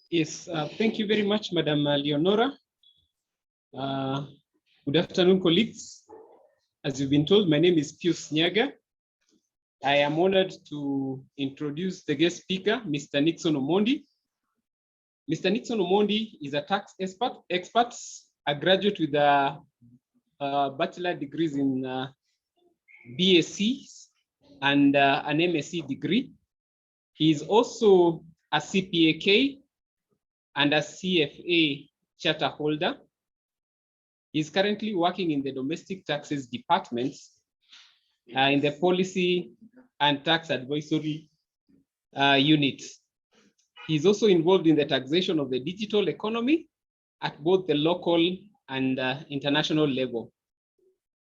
Yes, thank you very much, Madam Leonora. Good afternoon, colleagues. As you've been told, my name is Pius Nyaga. I am honored to introduce the guest speaker, Mr. Nixon Omondi. Mr. Nixon Omondi is a tax expert, a graduate with a bachelor degrees in BSc and an MSc degree. He is also a CPAK and a CFA charter holder. He is currently working in the domestic taxes department in the policy and tax advisory unit. He is also involved in the taxation of the digital economy at both the local and international level.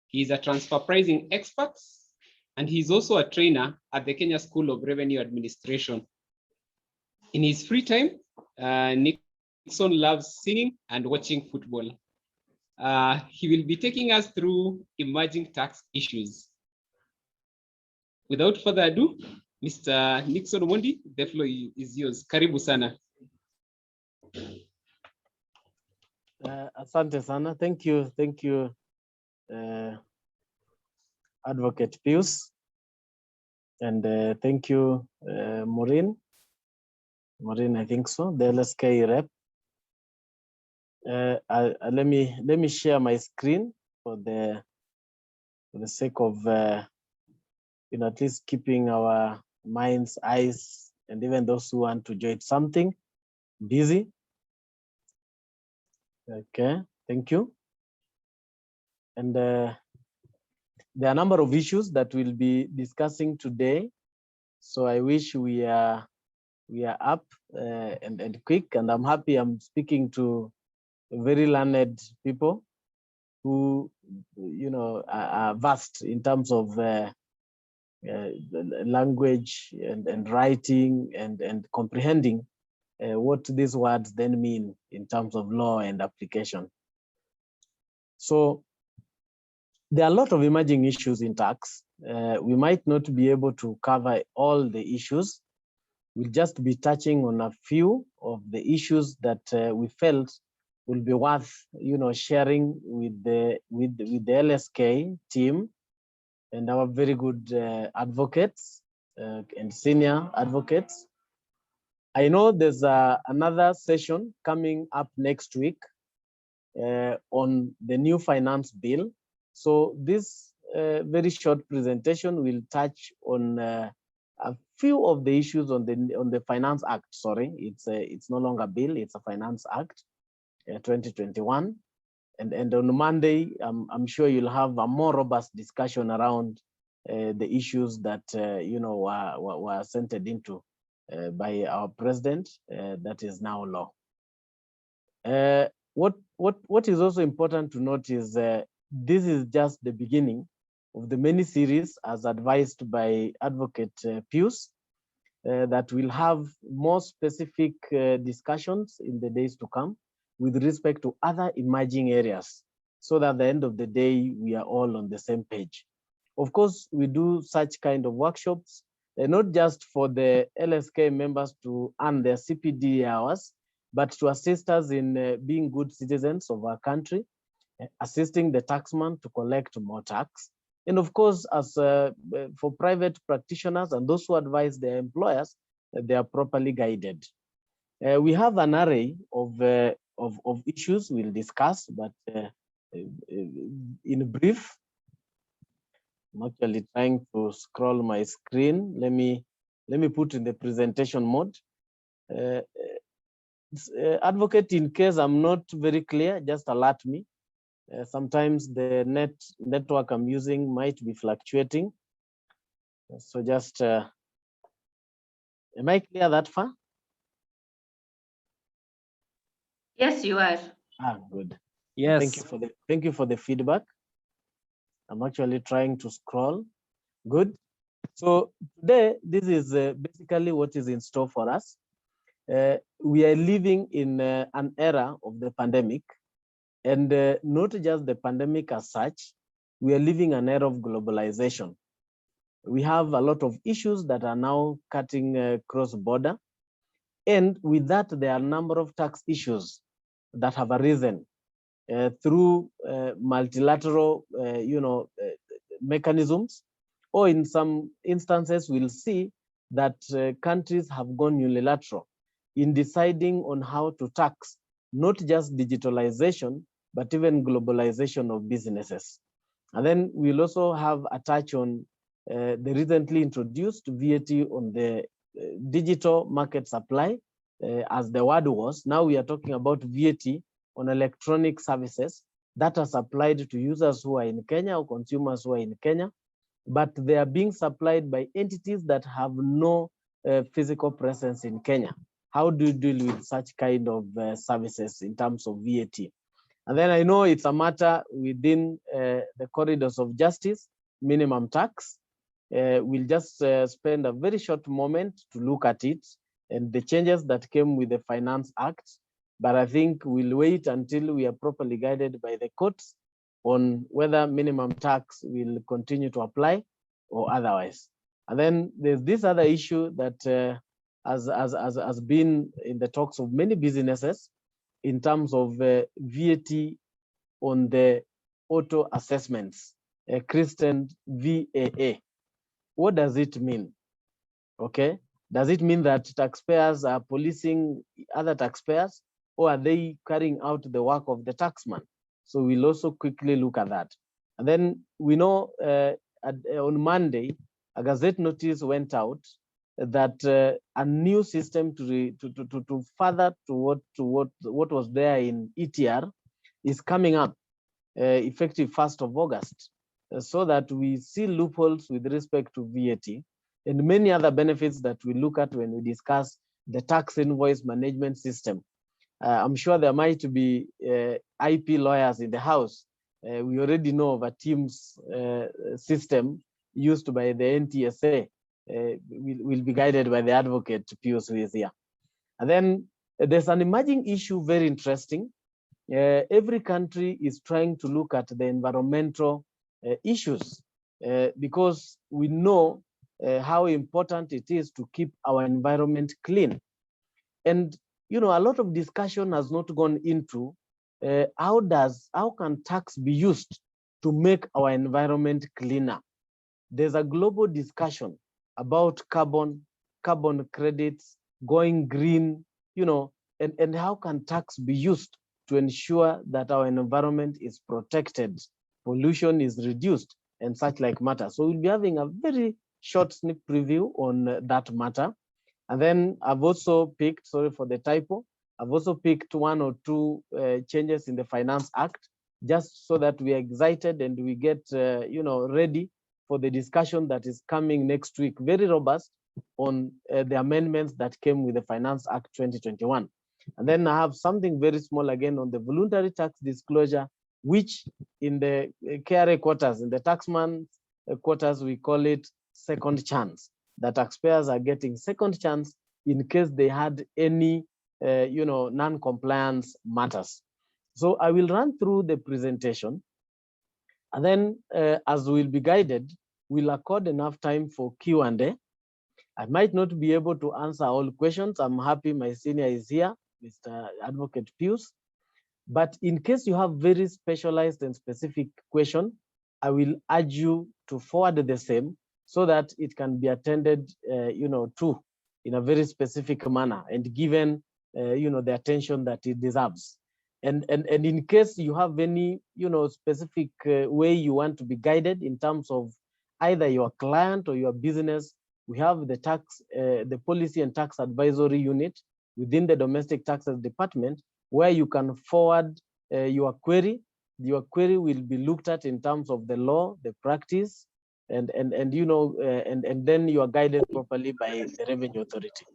He is a transfer pricing expert, and he is also a trainer at the Kenya School of Revenue Administration. In his free time, Nixon loves singing and watching football. He will be taking us through emerging tax issues. Without further ado, Mr. Nixon Omondi, the floor is yours. Karibu sana. Asante sana. Thank you, Advocate Pius, and thank you, Maureen. Maureen, I think so. The LSK rep. Let me share my screen for the sake of at least keeping our minds, eyes, and even those who want to join something busy. Okay, thank you. And there are a number of issues that we'll be discussing today. So I wish we are up and quick, and I'm happy I'm speaking to very learned people who are vast in terms of language and writing and comprehending what these words then mean in terms of law and application. So there are a lot of emerging issues in tax. We might not be able to cover all the issues. We'll just be touching on a few of the issues that we felt will be worth sharing with the LSK team and our very good advocates and senior advocates. I know there's another session coming up next week on the new finance bill. So this very short presentation will touch on a few of the issues on the Finance Act. Sorry, it's no longer a bill; it's a Finance Act, 2021. And on Monday, I'm sure you'll have a more robust discussion around the issues that were centered into by our president. That is now law. What is also important to note is this is just the beginning of the many series, as advised by Advocate Pius, that will have more specific discussions in the days to come with respect to other emerging areas, so that at the end of the day, we are all on the same page. Of course, we do such kind of workshops, not just for the LSK members to earn their CPD hours, but to assist us in being good citizens of our country, assisting the taxman to collect more tax. And of course, as for private practitioners and those who advise their employers, they are properly guided. We have an array of issues we'll discuss, but in brief, I'm actually trying to scroll my screen. Let me put in the presentation mode. Advocate, in case I'm not very clear, just alert me. Sometimes the network I'm using might be fluctuating. So just, am I clear that far? Yes, you are. Good. Yes. Thank you for the feedback. I'm actually trying to scroll. Good. So today, this is basically what is in store for us. We are living in an era of the pandemic, and not just the pandemic as such. We are living an era of globalization. We have a lot of issues that are now cutting cross-border. And with that, there are a number of tax issues that have arisen through multilateral, mechanisms, or in some instances, we'll see that countries have gone unilateral in deciding on how to tax not just digitalization, but even globalization of businesses. And then we'll also have a touch on the recently introduced VAT on the digital market supply, as the word was. Now we are talking about VAT on electronic services that are supplied to users who are in Kenya or consumers who are in Kenya, but they are being supplied by entities that have no physical presence in Kenya. How do you deal with such kind of services in terms of VAT? And then I know it's a matter within the corridors of justice, minimum tax. We'll just spend a very short moment to look at it and the changes that came with the Finance Act. But I think we'll wait until we are properly guided by the courts on whether minimum tax will continue to apply or otherwise. And then there's this other issue that has been in the talks of many businesses in terms of VAT on the auto assessments, christened VAA. What does it mean? Okay, does it mean that taxpayers are policing other taxpayers, or are they carrying out the work of the taxman? So we'll also quickly look at that. And then we know on Monday, a Gazette notice went out that a new system to further to what was there in ETR is coming up effective 1st of August, so that we see loopholes with respect to VAT and many other benefits that we look at when we discuss the tax invoice management system. I'm sure there might be IP lawyers in the house. We already know of a Teams system used by the NTSA. Will be guided by the advocate Pius, who is here. And then there's an emerging issue, very interesting. Every country is trying to look at the environmental issues because we know how important it is to keep our environment clean. And a lot of discussion has not gone into how can tax be used to make our environment cleaner. There's a global discussion about carbon credits, going green, and how can tax be used to ensure that our environment is protected, pollution is reduced, and such like matter. So we'll be having a very short sneak preview on that matter. And then I've also picked, sorry for the typo, I've also picked one or two changes in the Finance Act, just so that we are excited and we get ready for the discussion that is coming next week, very robust on the amendments that came with the Finance Act 2021. And then I have something very small again on the voluntary tax disclosure, which in the KRA quarters, in the taxman quarters, we call it second chance. The taxpayers are getting second chance in case they had any non-compliance matters. So I will run through the presentation, and then as we'll be guided, we'll accord enough time for Q&A. I might not be able to answer all questions. I'm happy my senior is here, Mr. Advocate Pius. But in case you have very specialized and specific question, I will urge you to forward the same so that it can be attended to in a very specific manner and given the attention that it deserves. And in case you have any specific way you want to be guided in terms of either your client or your business, we have the policy and tax advisory unit within the domestic taxes department, where you can forward your query. Your query will be looked at in terms of the law, the practice, and then you are guided properly by the revenue authority.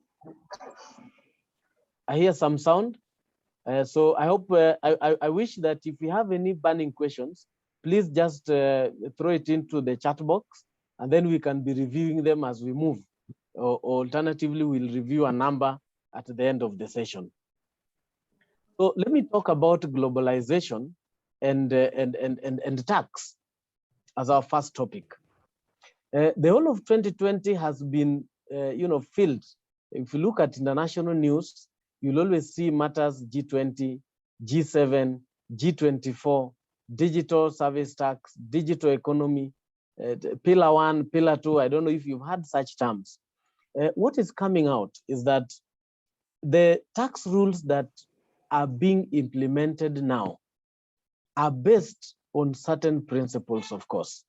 I hear some sound. So I hope, I wish that if you have any burning questions, please just throw it into the chat box, and then we can be reviewing them as we move. Or alternatively, we'll review a number at the end of the session. So let me talk about globalization and tax as our first topic. The whole of 2020 has been, filled If you look at international news, you'll always see matters G20, G7, G24, digital service tax, digital economy, pillar 1, pillar 2. I don't know if you've had such terms. What is coming out is that the tax rules that are being implemented now are based on certain principles, of course.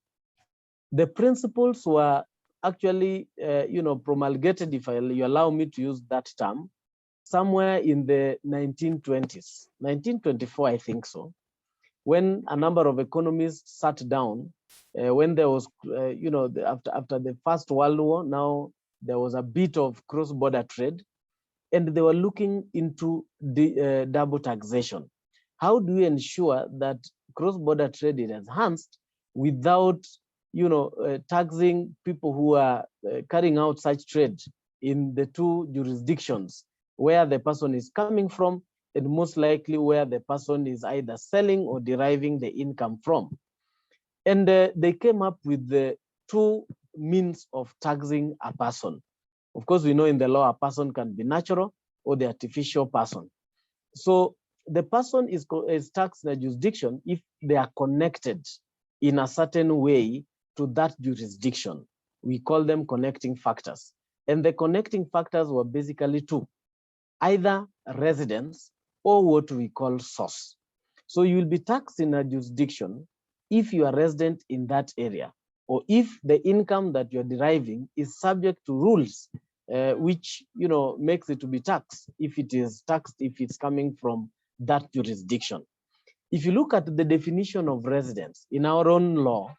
The principles were actually, promulgated, if you allow me to use that term, somewhere in the 1920s, 1924, I think so, when a number of economists sat down, when there was, after the First World War, now there was a bit of cross-border trade, and they were looking into the double taxation. How do we ensure that cross-border trade is enhanced without, taxing people who are carrying out such trade in the two jurisdictions where the person is coming from, and most likely where the person is either selling or deriving the income from. And they came up with the two means of taxing a person. Of course, we know in the law, a person can be natural or the artificial person. So the person is taxed in a jurisdiction if they are connected in a certain way to that jurisdiction. We call them connecting factors. And the connecting factors were basically two, either residence or what we call source. So you will be taxed in a jurisdiction if you are resident in that area, or if the income that you're deriving is subject to rules which makes it to be taxed if it is taxed, if it's coming from that jurisdiction. If you look at the definition of residence in our own law,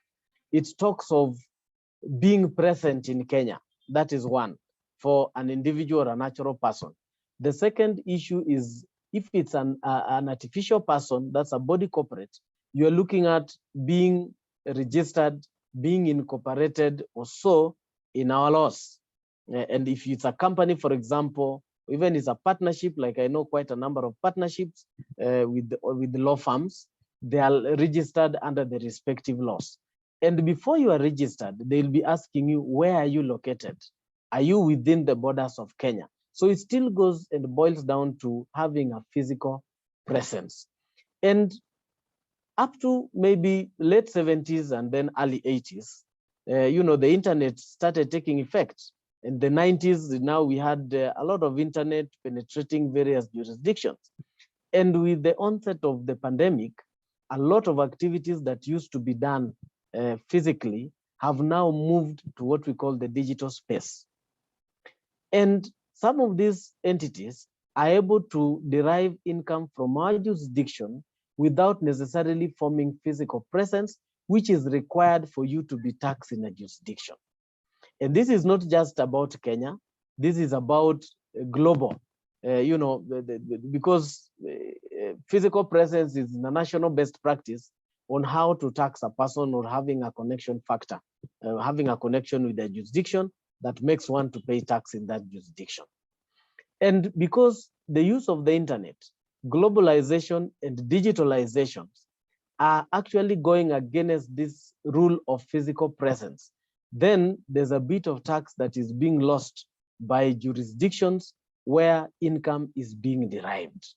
it talks of being present in Kenya. That is one, for an individual or a natural person. The second issue is if it's an artificial person, that's a body corporate, you're looking at being registered, being incorporated or so in our laws. And if it's a company, for example, even it's a partnership, like I know quite a number of partnerships with the law firms, they are registered under the respective laws. And before you are registered, they'll be asking you, where are you located? Are you within the borders of Kenya? So it still goes and boils down to having a physical presence. And up to maybe late 70s and then early 80s, the internet started taking effect. In the 90s, now we had a lot of internet penetrating various jurisdictions. And with the onset of the pandemic, a lot of activities that used to be done physically have now moved to what we call the digital space. And some of these entities are able to derive income from our jurisdiction without necessarily forming physical presence, which is required for you to be taxed in a jurisdiction. And this is not just about Kenya, this is about global, because physical presence is the national best practice on how to tax a person or having a connection factor, having a connection with the jurisdiction that makes one to pay tax in that jurisdiction. And because the use of the internet, globalization and digitalization are actually going against this rule of physical presence, then there's a bit of tax that is being lost by jurisdictions where income is being derived.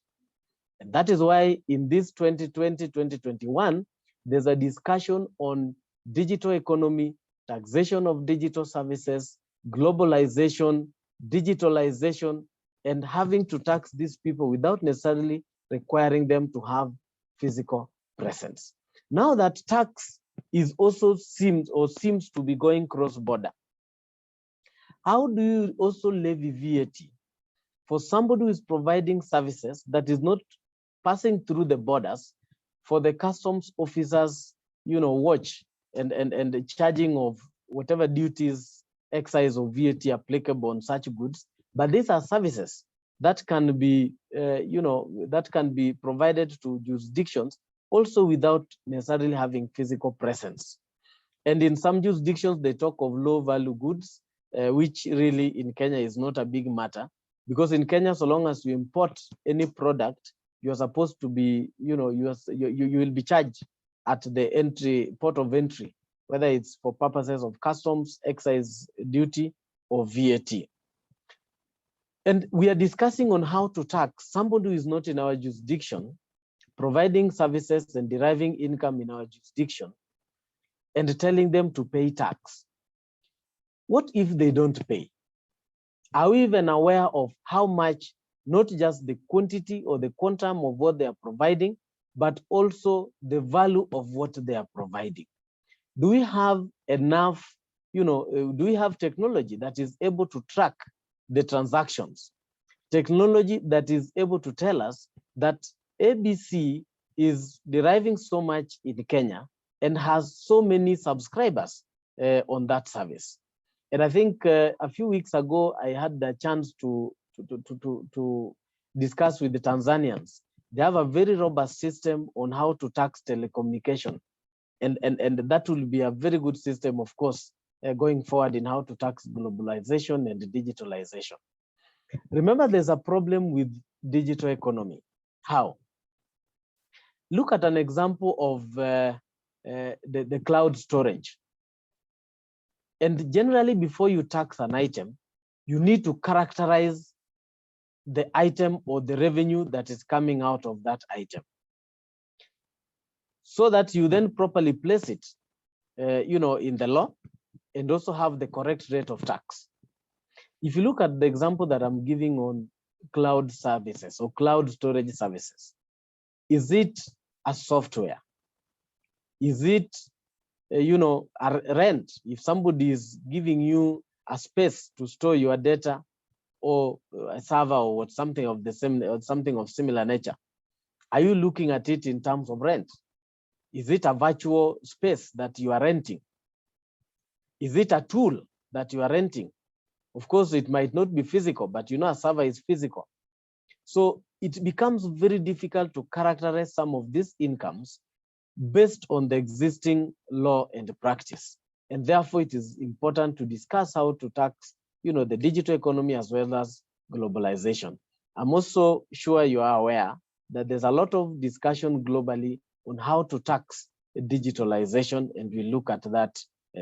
And that is why in this 2020-2021, there's a discussion on digital economy, taxation of digital services, globalization, digitalization, and having to tax these people without necessarily requiring them to have physical presence. Now that tax is also seems to be going cross-border, how do you also levy VAT for somebody who is providing services that is not passing through the borders for the customs officers, watch and the charging of whatever duties, excise or VAT applicable on such goods? But these are services that can be, that can be provided to jurisdictions also without necessarily having physical presence. And in some jurisdictions, they talk of low value goods, which really in Kenya is not a big matter, because in Kenya, so long as you import any product, you're supposed to be, you will be charged at the port of entry, whether it's for purposes of customs, excise duty, or VAT. And we are discussing on how to tax somebody who is not in our jurisdiction, providing services and deriving income in our jurisdiction, and telling them to pay tax. What if they don't pay? Are we even aware of how much, not just the quantity or the quantum of what they are providing, but also the value of what they are providing? Do we have enough, do we have technology that is able to track the transactions? Technology that is able to tell us that ABC is deriving so much in Kenya and has so many subscribers on that service. And I think a few weeks ago, I had the chance to discuss with the Tanzanians. They have a very robust system on how to tax telecommunication. And that will be a very good system, of course, going forward in how to tax globalization and digitalization. Remember, there's a problem with digital economy. How? Look at an example of the cloud storage. And generally, before you tax an item, you need to characterize the item or the revenue that is coming out of that item, so that you then properly place it, in the law, and also have the correct rate of tax. If you look at the example that I'm giving on cloud services or cloud storage services, is it a software? Is it, a rent? If somebody is giving you a space to store your data, or a server, or something of the same, or something of similar nature, are you looking at it in terms of rent? Is it a virtual space that you are renting? Is it a tool that you are renting? Of course, it might not be physical, but a server is physical. So it becomes very difficult to characterize some of these incomes based on the existing law and practice. And therefore, it is important to discuss how to tax, the digital economy as well as globalization. I'm also sure you are aware that there's a lot of discussion globally on how to tax digitalization, and we'll look at that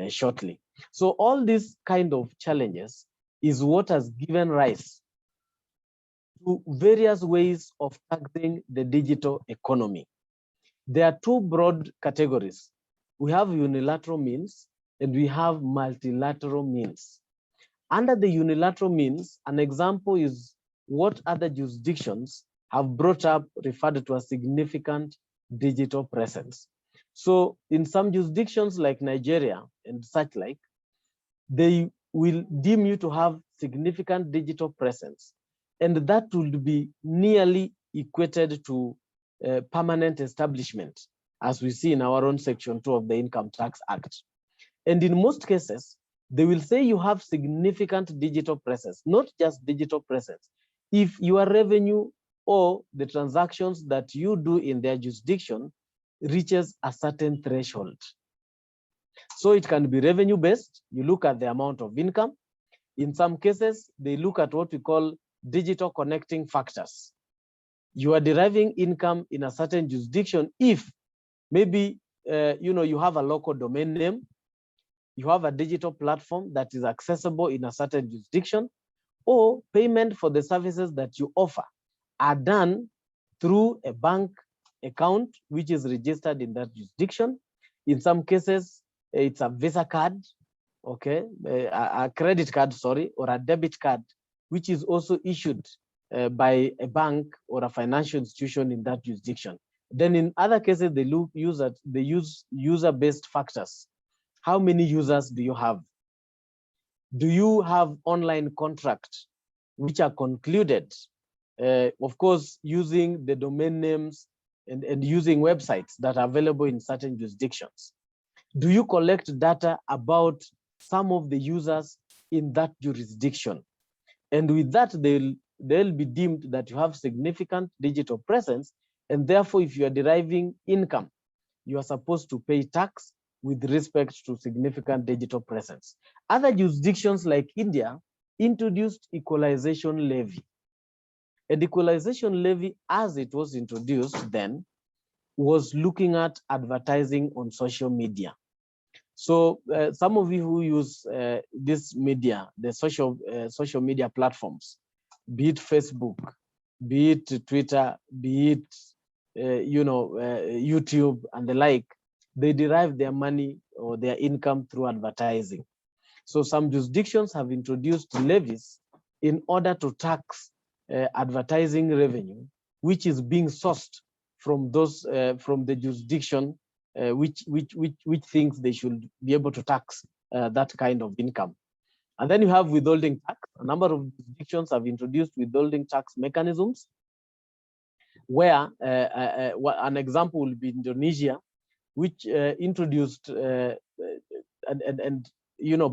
shortly. So all these kind of challenges is what has given rise to various ways of taxing the digital economy. There are two broad categories. We have unilateral means and we have multilateral means. Under the unilateral means, an example is what other jurisdictions have brought up, referred to as significant digital presence. So in some jurisdictions like Nigeria and such like, they will deem you to have significant digital presence, and that will be nearly equated to permanent establishment, as we see in our own Section 2 of the Income Tax Act. And in most cases, they will say you have significant digital presence, not just digital presence. If your revenue or the transactions that you do in their jurisdiction reaches a certain threshold. So it can be revenue-based. You look at the amount of income. In some cases, they look at what we call digital connecting factors. You are deriving income in a certain jurisdiction if maybe you have a local domain name, you have a digital platform that is accessible in a certain jurisdiction, or payment for the services that you offer are done through a bank account which is registered in that jurisdiction. In some cases, it's a Visa card, okay, a credit card, sorry, or a debit card, which is also issued by a bank or a financial institution in that jurisdiction. Then in other cases, they use user-based factors. How many users do you have? Do you have online contracts which are concluded, of course, using the domain names and using websites that are available in certain jurisdictions? Do you collect data about some of the users in that jurisdiction? And with that, they'll be deemed that you have significant digital presence, and therefore, if you are deriving income, you are supposed to pay tax with respect to significant digital presence. Other jurisdictions like India introduced equalization levy. And equalization levy, as it was introduced then, was looking at advertising on social media. So some of you who use this media, the social media platforms, be it Facebook, be it Twitter, be it YouTube and the like, they derive their money or their income through advertising. So some jurisdictions have introduced levies in order to tax advertising revenue, which is being sourced from those from the jurisdiction which thinks they should be able to tax that kind of income. And then you have withholding tax. A number of jurisdictions have introduced withholding tax mechanisms, where an example will be Indonesia, which introduced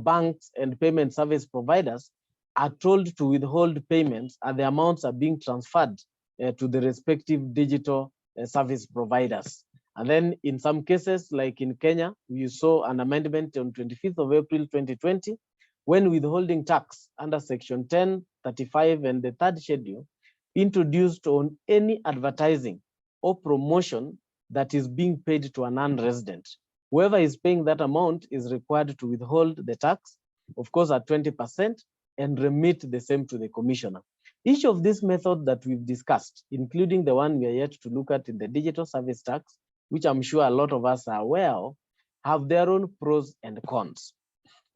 banks and payment service providers are told to withhold payments, and the amounts are being transferred to the respective digital service providers. And then in some cases, like in Kenya, we saw an amendment on 25th of April 2020, when withholding tax under Section 1035 and the third schedule introduced on any advertising or promotion that is being paid to a non-resident. Whoever is paying that amount is required to withhold the tax, of course, at 20%, and remit the same to the commissioner. Each of these methods that we've discussed, including the one we are yet to look at in the digital service tax, which I'm sure a lot of us are aware of, have their own pros and cons.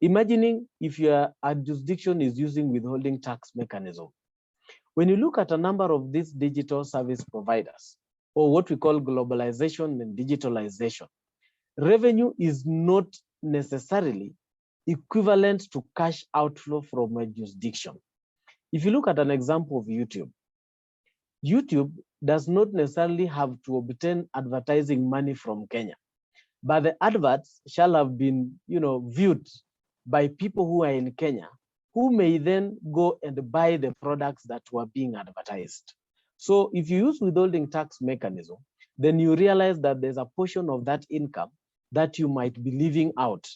Imagining if your jurisdiction is using withholding tax mechanism. When you look at a number of these digital service providers, or what we call globalization and digitalization, revenue is not necessarily equivalent to cash outflow from a jurisdiction. If you look at an example of YouTube, YouTube does not necessarily have to obtain advertising money from Kenya, but the adverts shall have been, viewed by people who are in Kenya, who may then go and buy the products that were being advertised. So if you use withholding tax mechanism, then you realize that there's a portion of that income that you might be leaving out.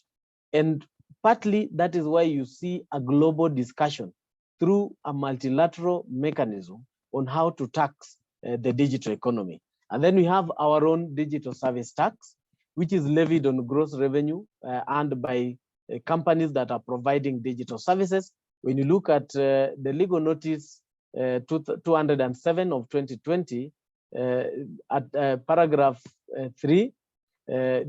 And partly that is why you see a global discussion through a multilateral mechanism on how to tax the digital economy. And then we have our own digital service tax, which is levied on gross revenue earned by companies that are providing digital services. When you look at the legal notice 207 of 2020, at paragraph 3,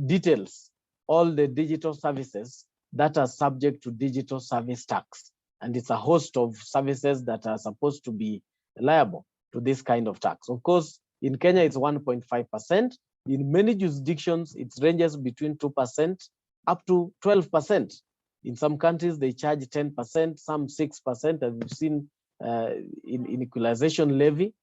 details all the digital services that are subject to digital service tax. And it's a host of services that are supposed to be liable to this kind of tax. Of course, in Kenya, it's 1.5%. In many jurisdictions, it ranges between 2% up to 12%. In some countries, they charge 10%, some 6%, as we've seen in equalization levy.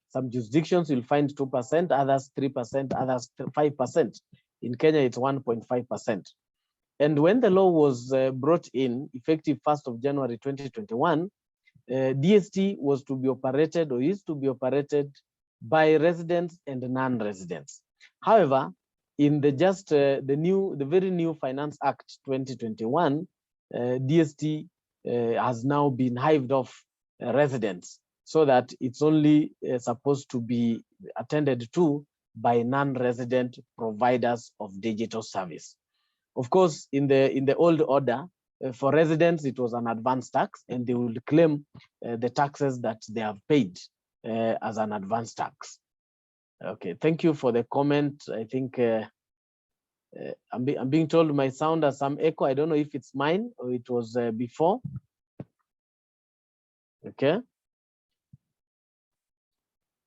Some jurisdictions will find 2%, others 3%, others 5%. In Kenya, it's 1.5%. And when the law was brought in, effective 1st of January 2021, DST was to be operated, or is to be operated, by residents and non-residents. However, in the very new Finance Act 2021, DST has now been hived off residents, so that it's only supposed to be attended to by non-resident providers of digital service. Of course, in the old order, for residents, it was an advance tax, and they will claim the taxes that they have paid as an advance tax. Okay, thank you for the comment. I think I'm being told my sound has some echo. I don't know if it's mine or it was before. Okay.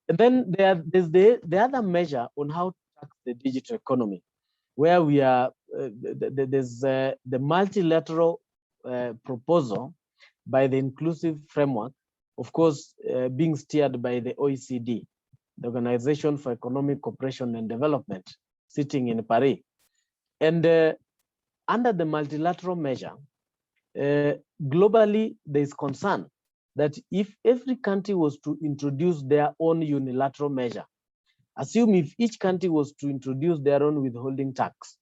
And then there's the other measure on how to tax the digital economy, where we are, there's the multilateral proposal by the inclusive framework, of course, being steered by the OECD, the Organization for Economic Cooperation and Development, sitting in Paris. And under the multilateral measure, globally, there is concern that if every country was to introduce their own unilateral measure, assume if each country was to introduce their own withholding tax,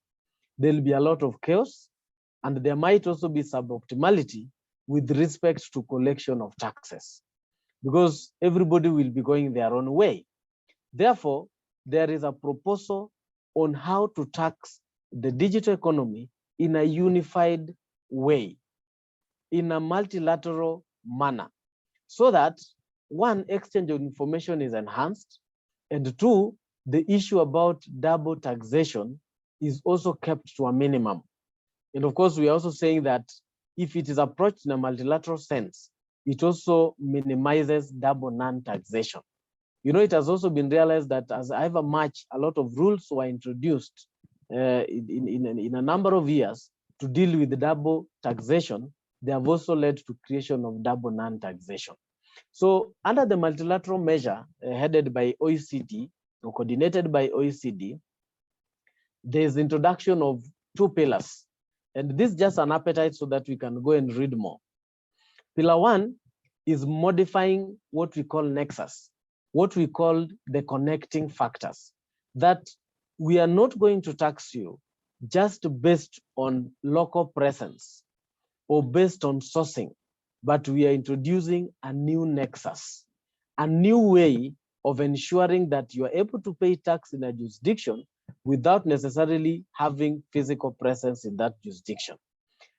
there'll be a lot of chaos, and there might also be suboptimality with respect to collection of taxes, because everybody will be going their own way. Therefore, there is a proposal on how to tax the digital economy in a unified way, in a multilateral manner, so that one, exchange of information is enhanced, and two, the issue about double taxation is also kept to a minimum. And of course, we are also saying that if it is approached in a multilateral sense, it also minimizes double non-taxation. You know, it has also been realized that as ever much a lot of rules were introduced in a number of years to deal with the double taxation, they have also led to creation of double non-taxation. So under the multilateral measure headed by OECD or coordinated by OECD, there's introduction of two pillars. And this is just an appetite so that we can go and read more. Pillar one is modifying what we call nexus, what we call the connecting factors, that we are not going to tax you just based on local presence or based on sourcing, but we are introducing a new nexus, a new way of ensuring that you are able to pay tax in a jurisdiction without necessarily having physical presence in that jurisdiction.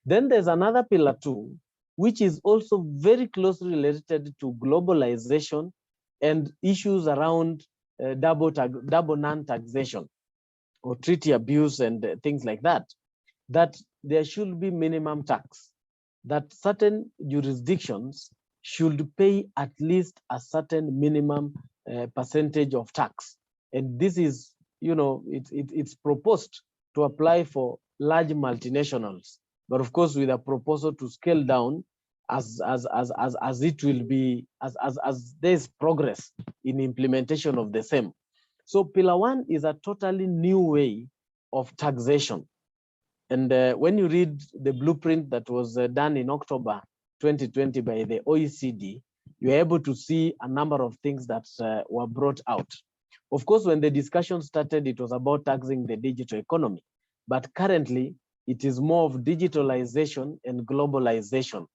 Then there's another pillar two, which is also very closely related to globalization and issues around double non-taxation or treaty abuse and things like that, that there should be minimum tax, that certain jurisdictions should pay at least a certain minimum percentage of tax. And this is, you know, it's proposed to apply for large multinationals, but of course with a proposal to scale down as it will be, as there's progress in implementation of the same. So pillar one is a totally new way of taxation. And when you read the blueprint that was done in October 2020 by the OECD, you're able to see a number of things that were brought out. Of course, when the discussion started, it was about taxing the digital economy. But currently, it is more of digitalization and globalization.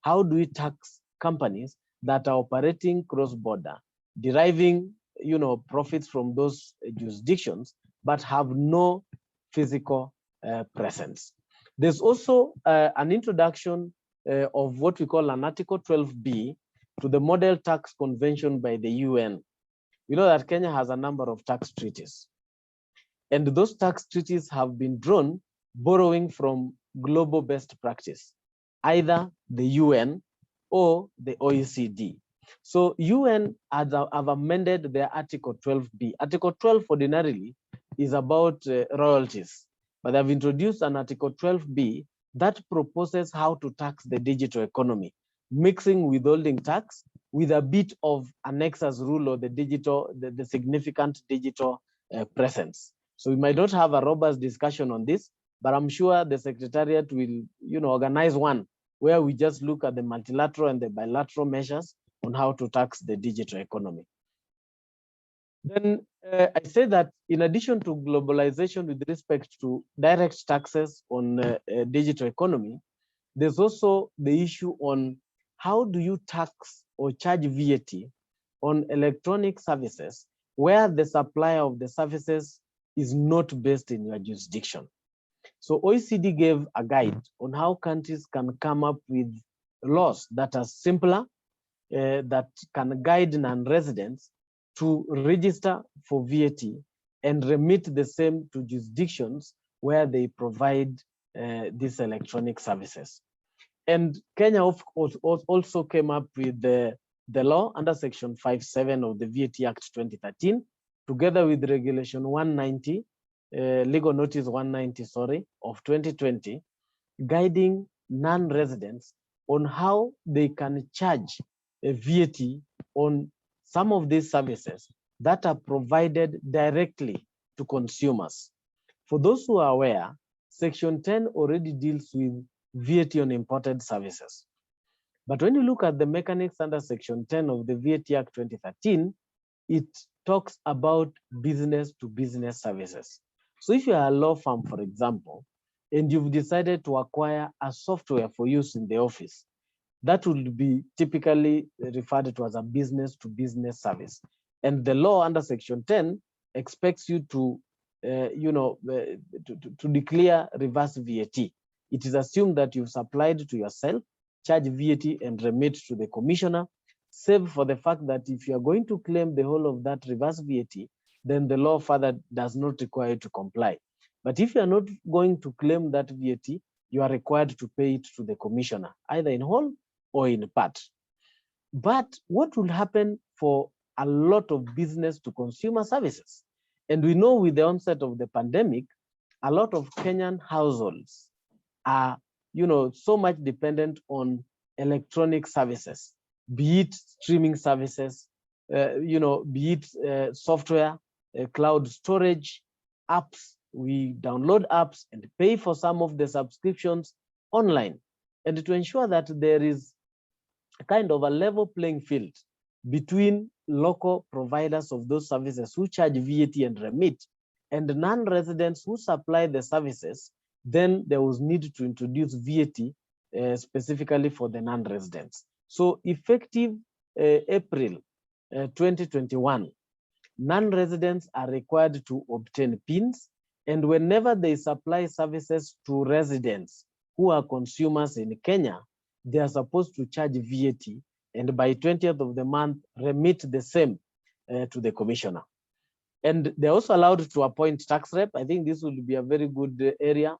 How do we tax companies that are operating cross-border, deriving, you know, profits from those jurisdictions, but have no physical presence? There's also an introduction of what we call an Article 12B to the Model Tax Convention by the UN. You know that Kenya has a number of tax treaties, and those tax treaties have been drawn borrowing from global best practice, either the UN or the OECD. So UN have amended their Article 12B. Article 12 ordinarily is about royalties, but they've introduced an Article 12B that proposes how to tax the digital economy, mixing withholding tax with a bit of a nexus rule or the significant digital presence. So we might not have a robust discussion on this, but I'm sure the Secretariat will, you know, organize one where we just look at the multilateral and the bilateral measures on how to tax the digital economy. Then I say that in addition to globalization with respect to direct taxes on digital economy, there's also the issue on how do you tax or charge VAT on electronic services where the supplier of the services is not based in your jurisdiction. So OECD gave a guide on how countries can come up with laws that are simpler, that can guide non-residents to register for VAT and remit the same to jurisdictions where they provide these electronic services. And Kenya also came up with the law under Section 5.7 of the VAT Act 2013, together with Regulation 190, Legal Notice 190, sorry, of 2020, guiding non-residents on how they can charge a VAT on some of these services that are provided directly to consumers. For those who are aware, Section 10 already deals with VAT on imported services. But when you look at the mechanics under Section 10 of the VAT Act 2013, it talks about business-to-business services. So if you are a law firm, for example, and you've decided to acquire a software for use in the office, that would be typically referred to as a business-to-business service. And the law under Section 10 expects you to, to declare reverse VAT. It is assumed that you've supplied to yourself, charge VAT and remit to the commissioner, save for the fact that if you are going to claim the whole of that reverse VAT, then the law further does not require you to comply. But if you are not going to claim that VAT, you are required to pay it to the commissioner, either in whole or in part. But what will happen for a lot of business to consumer services? And we know with the onset of the pandemic, a lot of Kenyan households are, so much dependent on electronic services, be it streaming services, be it software, cloud storage, apps. We download apps and pay for some of the subscriptions online. And to ensure that there is a kind of a level playing field between local providers of those services who charge VAT and remit and non-residents who supply the services, then there was need to introduce VAT specifically for the non-residents. So effective April 2021, non-residents are required to obtain PINs, and whenever they supply services to residents who are consumers in Kenya, they are supposed to charge VAT, and by 20th of the month, remit the same to the commissioner. And they're also allowed to appoint tax rep. I think this will be a very good area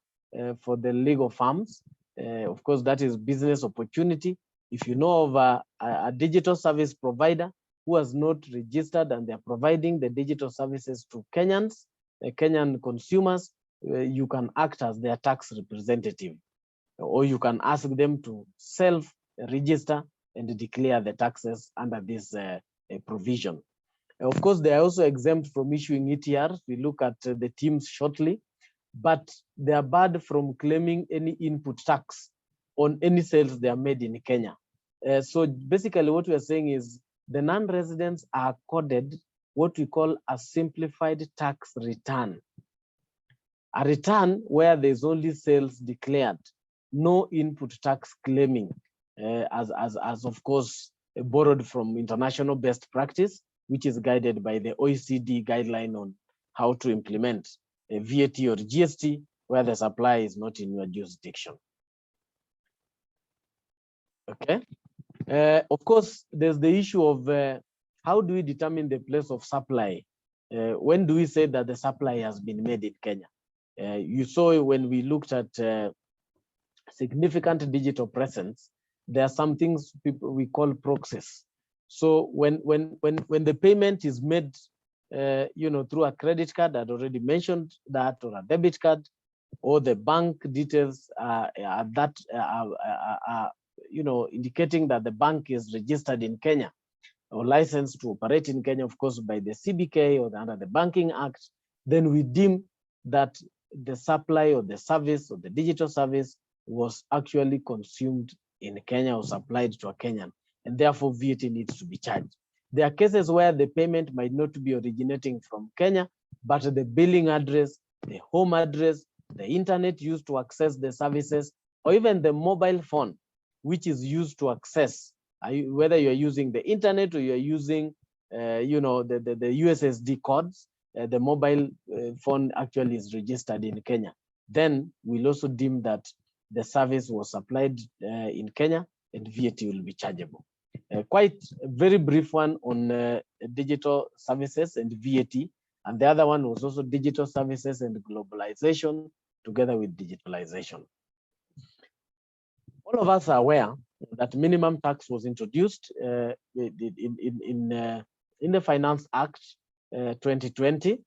for the legal firms. Of course, that is business opportunity. If you know of a digital service provider who has not registered and they're providing the digital services to Kenyans, Kenyan consumers, you can act as their tax representative, or you can ask them to self-register and declare the taxes under this provision. Of course, they are also exempt from issuing ETRs. We look at the teams shortly, but they are barred from claiming any input tax on any sales they are made in Kenya. So basically what we are saying is the non-residents are accorded what we call a simplified tax return. A return where there's only sales declared, no input tax claiming, as of course borrowed from international best practice, which is guided by the OECD guideline on how to implement a VAT or GST where the supply is not in your jurisdiction. Okay. Of course, there's the issue of how do we determine the place of supply? When do we say that the supply has been made in Kenya? You saw when we looked at significant digital presence, there are some things we call proxies. So when the payment is made, through a credit card, I'd already mentioned that, or a debit card, or the bank details are indicating that the bank is registered in Kenya or licensed to operate in Kenya, of course, by the CBK or under the Banking Act, then we deem that the supply or the service or the digital service was actually consumed in Kenya or supplied to a Kenyan, and therefore VAT needs to be charged. There are cases where the payment might not be originating from Kenya, but the billing address, the home address, the internet used to access the services, or even the mobile phone, which is used to access, whether you're using the internet or you're using, the USSD codes, the mobile phone actually is registered in Kenya. Then we'll also deem that the service was supplied in Kenya and VAT will be chargeable. Quite a very brief one on digital services and VAT. And the other one was also digital services and globalization together with digitalization. All of us are aware that minimum tax was introduced in the Finance Act 2020,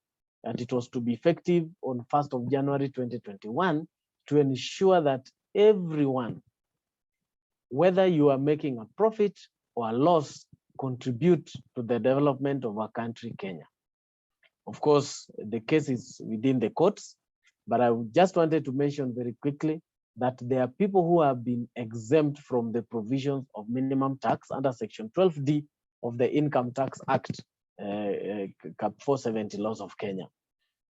and it was to be effective on 1st of January 2021 to ensure that everyone, whether you are making a profit or a loss, contribute to the development of our country, Kenya. Of course, the case is within the courts, but I just wanted to mention very quickly that there are people who have been exempt from the provisions of minimum tax under Section 12D of the Income Tax Act, Cap 470 laws of Kenya.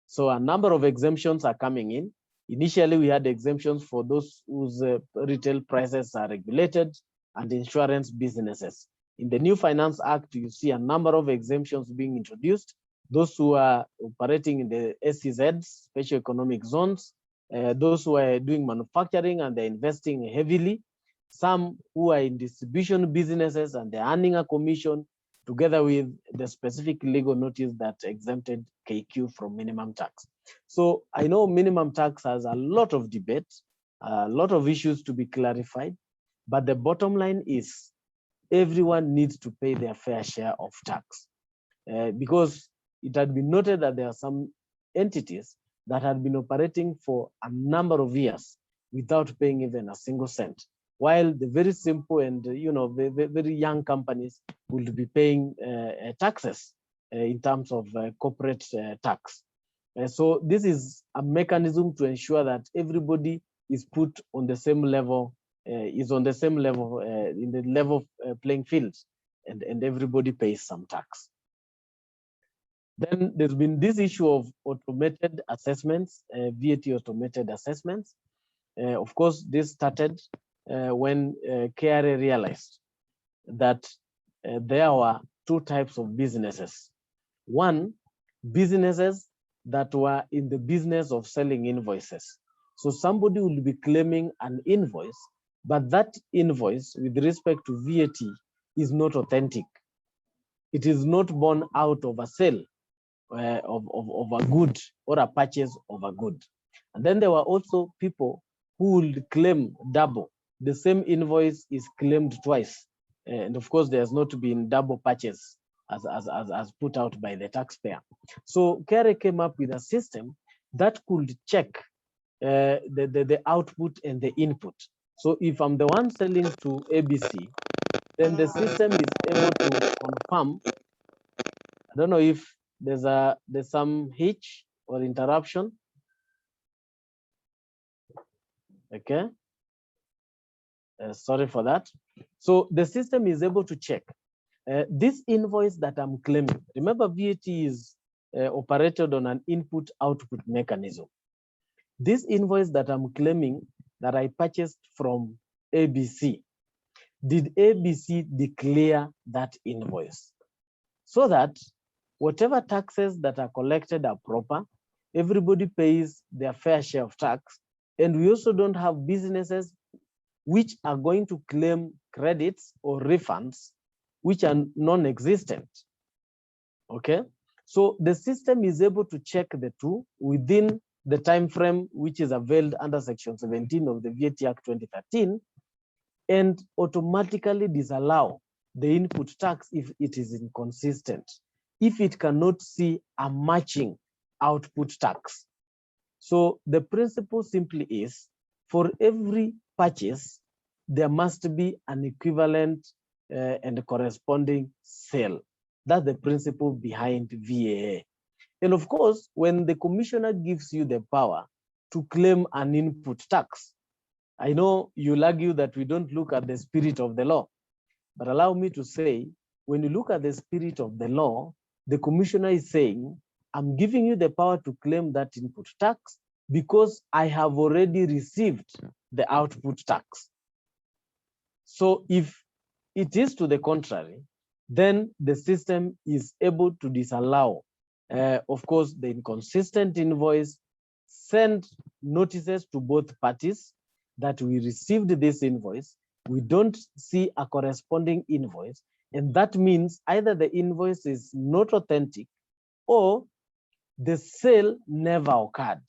So a number of exemptions are coming in. Initially, we had exemptions for those whose retail prices are regulated and insurance businesses. In the new Finance Act, you see a number of exemptions being introduced. Those who are operating in the SEZs, special economic zones, those who are doing manufacturing and they're investing heavily, some who are in distribution businesses and they're earning a commission together with the specific legal notice that exempted KQ from minimum tax. So I know minimum tax has a lot of debate, a lot of issues to be clarified, but the bottom line is everyone needs to pay their fair share of tax because it had been noted that there are some entities that had been operating for a number of years without paying even a single cent, while the very simple and very young companies will be paying taxes in terms of corporate tax. So this is a mechanism to ensure that everybody is put on the same level, is on the same level, in the level playing field, and everybody pays some tax. Then there's been this issue of automated assessments, VAT automated assessments. Of course, this started when KRA realized that there were two types of businesses. One, businesses that were in the business of selling invoices. So somebody will be claiming an invoice, but that invoice with respect to VAT is not authentic. It is not born out of a sale of a good or a purchase of a good. And then there were also people who would claim double. The same invoice is claimed twice. And of course, there's not been double purchase as put out by the taxpayer. So KRA came up with a system that could check the output and the input. So if I'm the one selling to ABC, then the system is able to confirm. I don't know if there's some hitch or interruption. Okay. Sorry for that. So the system is able to check this invoice that I'm claiming. Remember, VAT is operated on an input-output mechanism. This invoice that I'm claiming that I purchased from ABC, did ABC declare that invoice? So that whatever taxes that are collected are proper, everybody pays their fair share of tax, and we also don't have businesses which are going to claim credits or refunds which are non-existent. Okay, so the system is able to check the two within the time frame which is availed under Section 17 of the VAT Act 2013, and automatically disallow the input tax if it is inconsistent, if it cannot see a matching output tax. So the principle simply is, for every purchase, there must be an equivalent and corresponding sale. That's the principle behind VAA. And of course, when the commissioner gives you the power to claim an input tax, I know you'll argue that we don't look at the spirit of the law, but allow me to say, when you look at the spirit of the law, the commissioner is saying, I'm giving you the power to claim that input tax because I have already received the output tax. So if it is to the contrary, then the system is able to disallow, of course, the inconsistent invoice, send notices to both parties that we received this invoice, we don't see a corresponding invoice, and that means either the invoice is not authentic or the sale never occurred.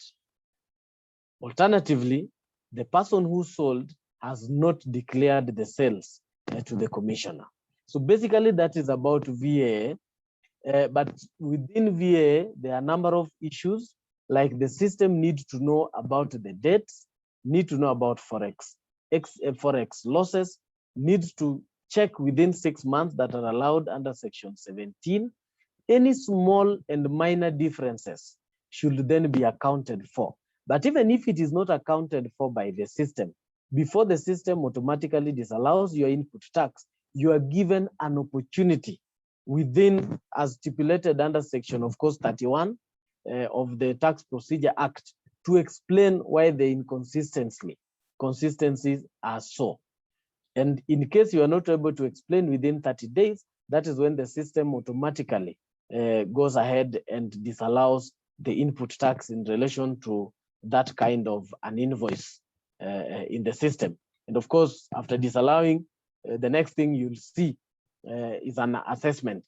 Alternatively, the person who sold has not declared the sales to the commissioner. So basically that is about VAA, but within VAA, there are a number of issues, like the system needs to know about the dates, need to know about Forex losses, needs to check within 6 months that are allowed under Section 17. Any small and minor differences should then be accounted for. But even if it is not accounted for by the system, before the system automatically disallows your input tax, you are given an opportunity within, as stipulated under Section, of course, 31 of the Tax Procedure Act, to explain why the inconsistencies are so. And in case you are not able to explain within 30 days, that is when the system automatically goes ahead and disallows the input tax in relation to that kind of an invoice in the system. And of course, after disallowing, the next thing you'll see is an assessment.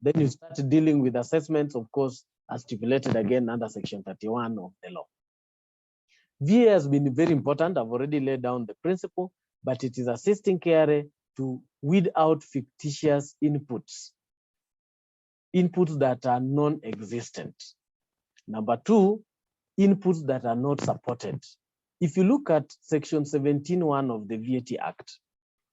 Then you start dealing with assessments, of course, as stipulated again under Section 31 of the law. VA has been very important. I've already laid down the principle, but it is assisting KRA to weed out fictitious inputs that are non-existent. Number two, inputs that are not supported. If you look at Section 17(1) of the VAT Act,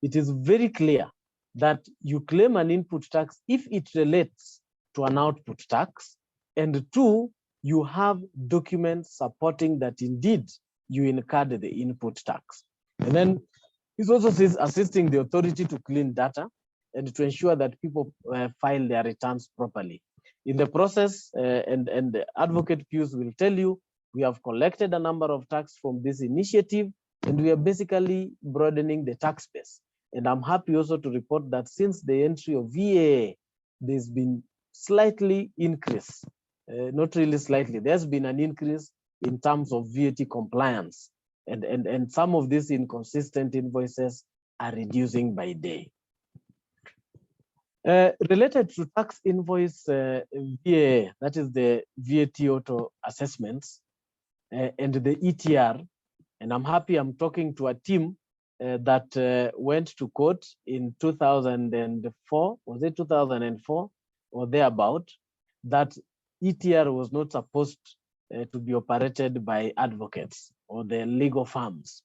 it is very clear that you claim an input tax if it relates to an output tax, and two, you have documents supporting that indeed you incurred the input tax. And then this also says assisting the authority to clean data and to ensure that people file their returns properly. In the process, and the Advocate Pius will tell you, we have collected a number of tax from this initiative, and we are basically broadening the tax base. And I'm happy also to report that since the entry of VA, there's been slightly increase, not really slightly, there's been an increase in terms of VAT compliance. And some of these inconsistent invoices are reducing by day. Related to tax invoice VA, that is the VAT auto assessments and the ETR, and I'm happy I'm talking to a team that went to court in 2004, was it 2004 or thereabout, that ETR was not supposed to be operated by advocates or the legal firms.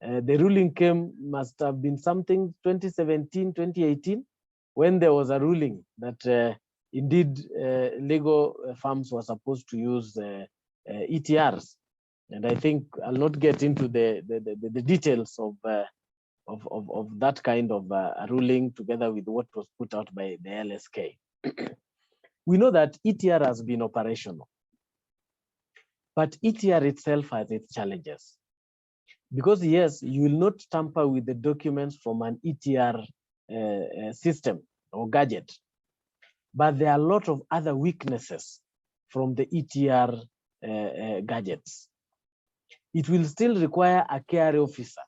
The ruling must have been something 2017, 2018, when there was a ruling that indeed legal firms were supposed to use ETRs. And I think I'll not get into the details of that kind of a ruling together with what was put out by the LSK. We know that ETR has been operational, but ETR itself has its challenges. Because yes, you will not tamper with the documents from an ETR system or gadget, but there are a lot of other weaknesses from the ETR gadgets. It will still require a KRA officer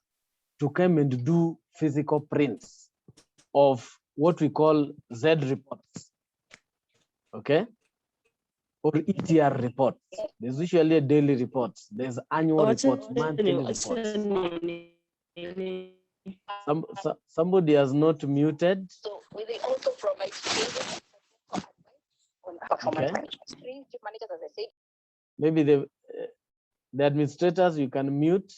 to come and do physical prints of what we call Z reports, okay? Or ETR reports. There's usually a daily reports. There's annual reports, monthly reports. Somebody has not muted. So will they also provide performance management screen, chief managers, as I said? Maybe the administrators, you can mute.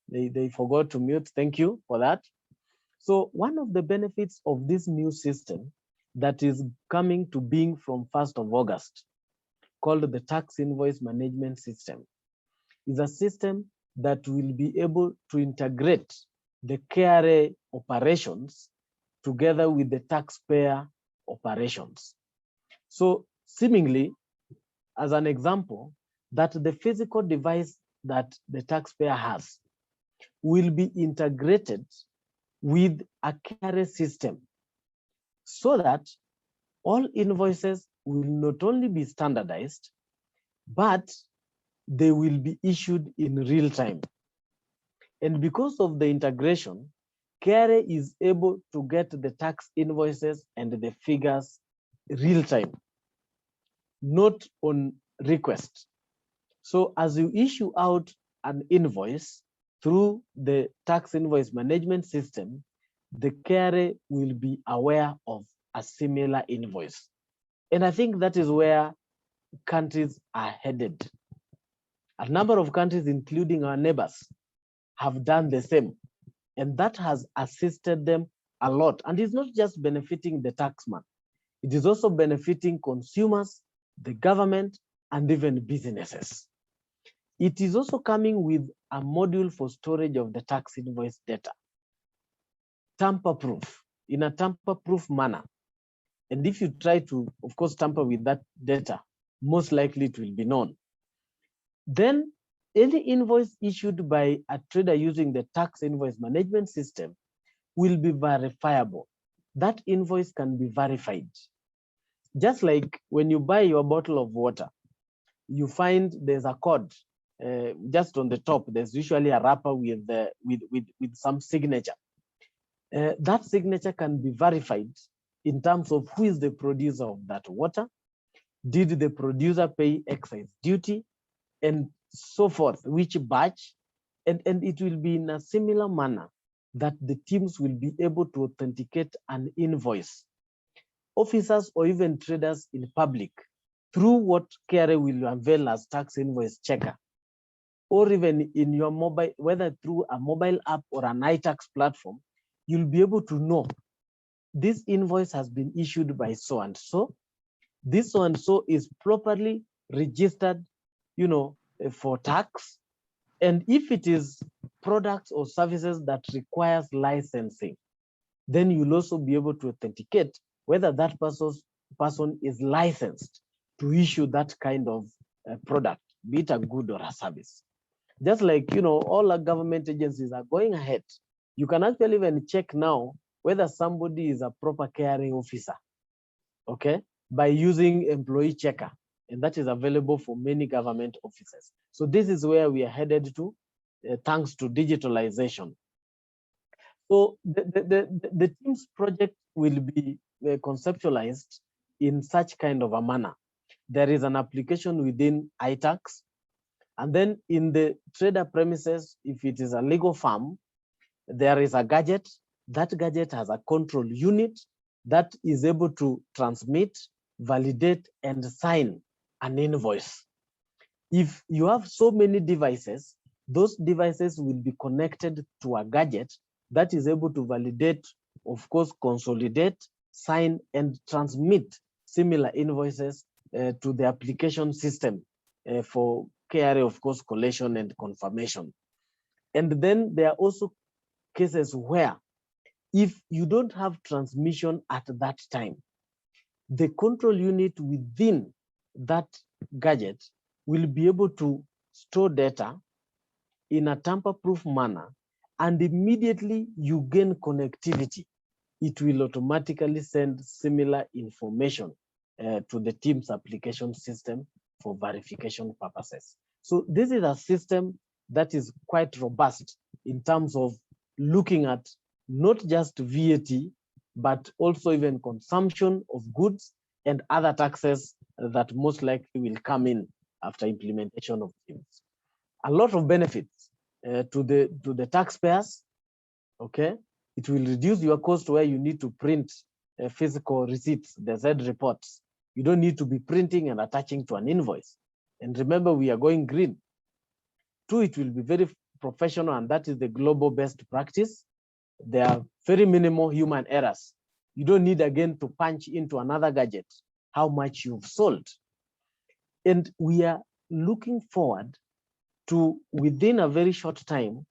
They forgot to mute. Thank you for that. So one of the benefits of this new system that is coming to being from 1st of August, called the Tax Invoice Management System, is a system that will be able to integrate the KRA operations together with the taxpayer operations. So seemingly, as an example, that the physical device that the taxpayer has will be integrated with a KRA system so that all invoices will not only be standardized, but they will be issued in real time. And because of the integration, KRA is able to get the tax invoices and the figures real time, not on request. So as you issue out an invoice through the tax invoice management system, the KRA will be aware of a similar invoice. And I think that is where countries are headed. A number of countries, including our neighbors, have done the same. And that has assisted them a lot. And it's not just benefiting the taxman. It is also benefiting consumers, the government, and even businesses. It is also coming with a module for storage of the tax invoice data, tamper-proof, in a tamper-proof manner. And if you try to, of course, tamper with that data, most likely it will be known. Then any invoice issued by a trader using the tax invoice management system will be verifiable. That invoice can be verified. Just like when you buy your bottle of water, you find there's a code just on the top, there's usually a wrapper with some signature. That signature can be verified in terms of who is the producer of that water. Did the producer pay excise duty, and so forth, which batch, and it will be in a similar manner that the teams will be able to authenticate an invoice. Officers or even traders in public, through what KRA will unveil as tax invoice checker, or even in your mobile, whether through a mobile app or an iTax platform, you'll be able to know this invoice has been issued by so and so. This so and so is properly registered, for tax. And if it is products or services that requires licensing, then you'll also be able to authenticate whether that person is licensed to issue that kind of product, be it a good or a service. Just like, all our government agencies are going ahead. You can actually even check now whether somebody is a proper KRA officer, okay, by using employee checker. And that is available for many government offices. So this is where we are headed to, thanks to digitalization. So the team's project will be conceptualized in such kind of a manner. There is an application within iTax, and then in the trader premises, if it is a legal firm, there is a gadget. That gadget has a control unit that is able to transmit, validate, and sign an invoice. If you have so many devices, those devices will be connected to a gadget that is able to validate, of course, consolidate, sign, and transmit similar invoices to the application system for KRA, of course, collation and confirmation. And then there are also cases where if you don't have transmission at that time, the control unit within that gadget will be able to store data in a tamper-proof manner, and immediately you gain connectivity, it will automatically send similar information to the team's application system for verification purposes. So this is a system that is quite robust in terms of looking at not just VAT, but also even consumption of goods and other taxes that most likely will come in after implementation of teams. A lot of benefits to the taxpayers, okay? It will reduce your cost where you need to print physical receipts, the Z reports. You don't need to be printing and attaching to an invoice. And remember, we are going green. Two, it will be very professional, and that is the global best practice. There are very minimal human errors. You don't need again to punch into another gadget how much you've sold. And we are looking forward to, within a very short time,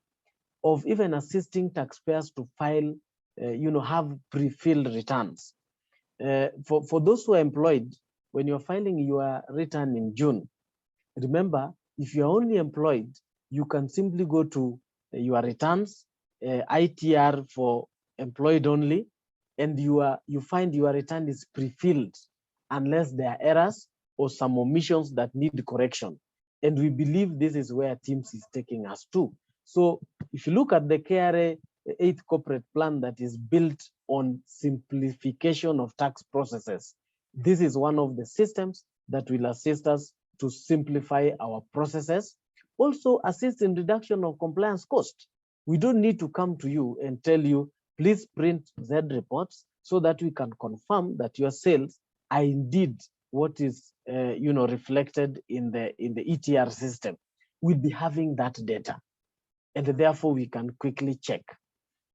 of even assisting taxpayers to file, have pre-filled returns. For those who are employed, when you're filing your return in June, remember, if you're only employed, you can simply go to your returns, ITR for employed only, and you find your return is pre-filled unless there are errors or some omissions that need correction. And we believe this is where Teams is taking us to. So if you look at the KRA 8th corporate plan that is built on simplification of tax processes, this is one of the systems that will assist us to simplify our processes, also assist in reduction of compliance cost. We don't need to come to you and tell you, please print Z reports so that we can confirm that your sales are indeed what is reflected in the ETR system. We'll be having that data, and therefore we can quickly check.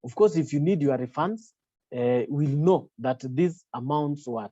Of course, if you need your refunds, we'll know that these amounts were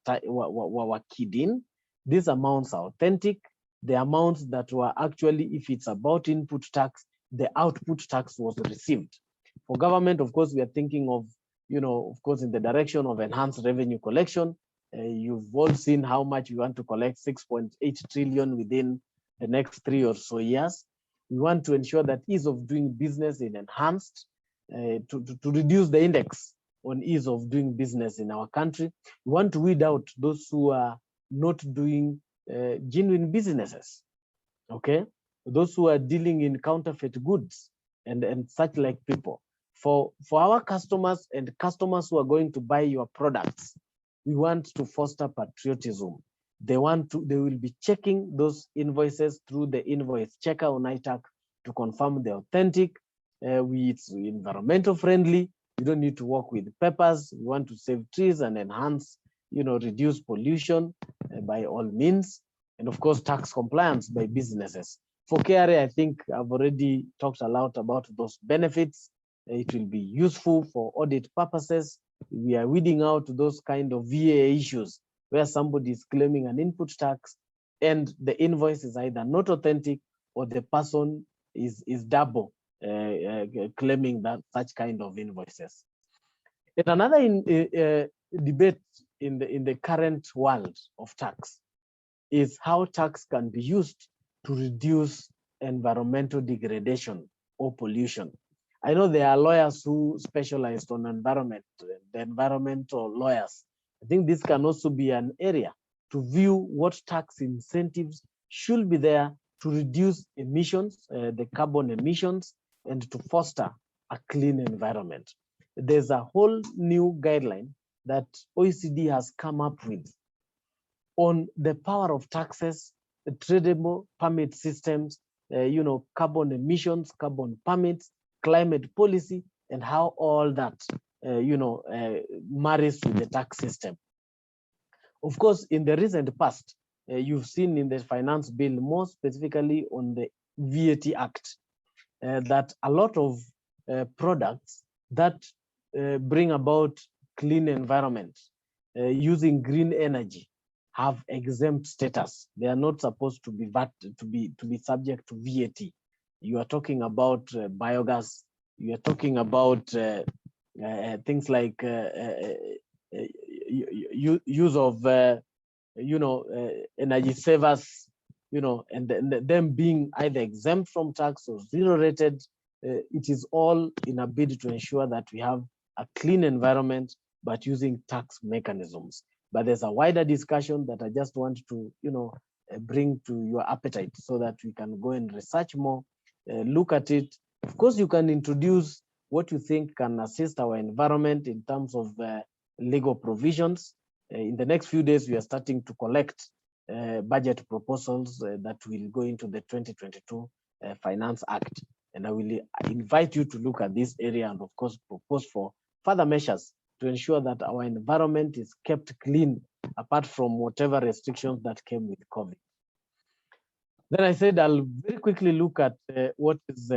keyed in. These amounts are authentic. The amounts that were actually, if it's about input tax, the output tax was received. For government, of course, we are thinking of, of course, in the direction of enhanced revenue collection. You've all seen how much we want to collect, 6.8 trillion within the next 3 or so years. We want to ensure that ease of doing business is enhanced to reduce the index on ease of doing business in our country. We want to weed out those who are not doing genuine businesses, okay? those who are dealing in counterfeit goods and such like people. For our customers and customers who are going to buy your products, we want to foster patriotism. They will be checking those invoices through the invoice checker on ITAC to confirm they're authentic. It's environmental friendly. You don't need to work with papers. We want to save trees and enhance, reduce pollution by all means. And of course, tax compliance by businesses. For KRA, I think I've already talked a lot about those benefits. It will be useful for audit purposes. We are weeding out those kind of VA issues where somebody is claiming an input tax and the invoice is either not authentic or the person is double claiming that such kind of invoices. And another debate in the current world of tax is how tax can be used to reduce environmental degradation or pollution. I know there are lawyers who specialize on environment, the environmental lawyers. I think this can also be an area to view what tax incentives should be there to reduce emissions, the carbon emissions, and to foster a clean environment. There's a whole new guideline that OECD has come up with on the power of taxes, the tradable permit systems, carbon emissions, carbon permits, climate policy, and how all that, marries with the tax system. Of course, in the recent past, you've seen in the finance bill, more specifically on the VAT Act, that a lot of products that bring about clean environment using green energy have exempt status. They are not supposed to be to be subject to VAT. You are talking about biogas. You are talking about things like use of energy savers, and them being either exempt from tax or zero rated. It is all in a bid to ensure that we have a clean environment, but using tax mechanisms. But there's a wider discussion that I just want to, bring to your appetite so that we can go and research more, look at it. Of course, you can introduce what you think can assist our environment in terms of legal provisions. In the next few days, we are starting to collect budget proposals that will go into the 2022 Finance Act. And I will invite you to look at this area and, of course, propose for further measures to ensure that our environment is kept clean, apart from whatever restrictions that came with COVID. Then I said I'll very quickly look at what is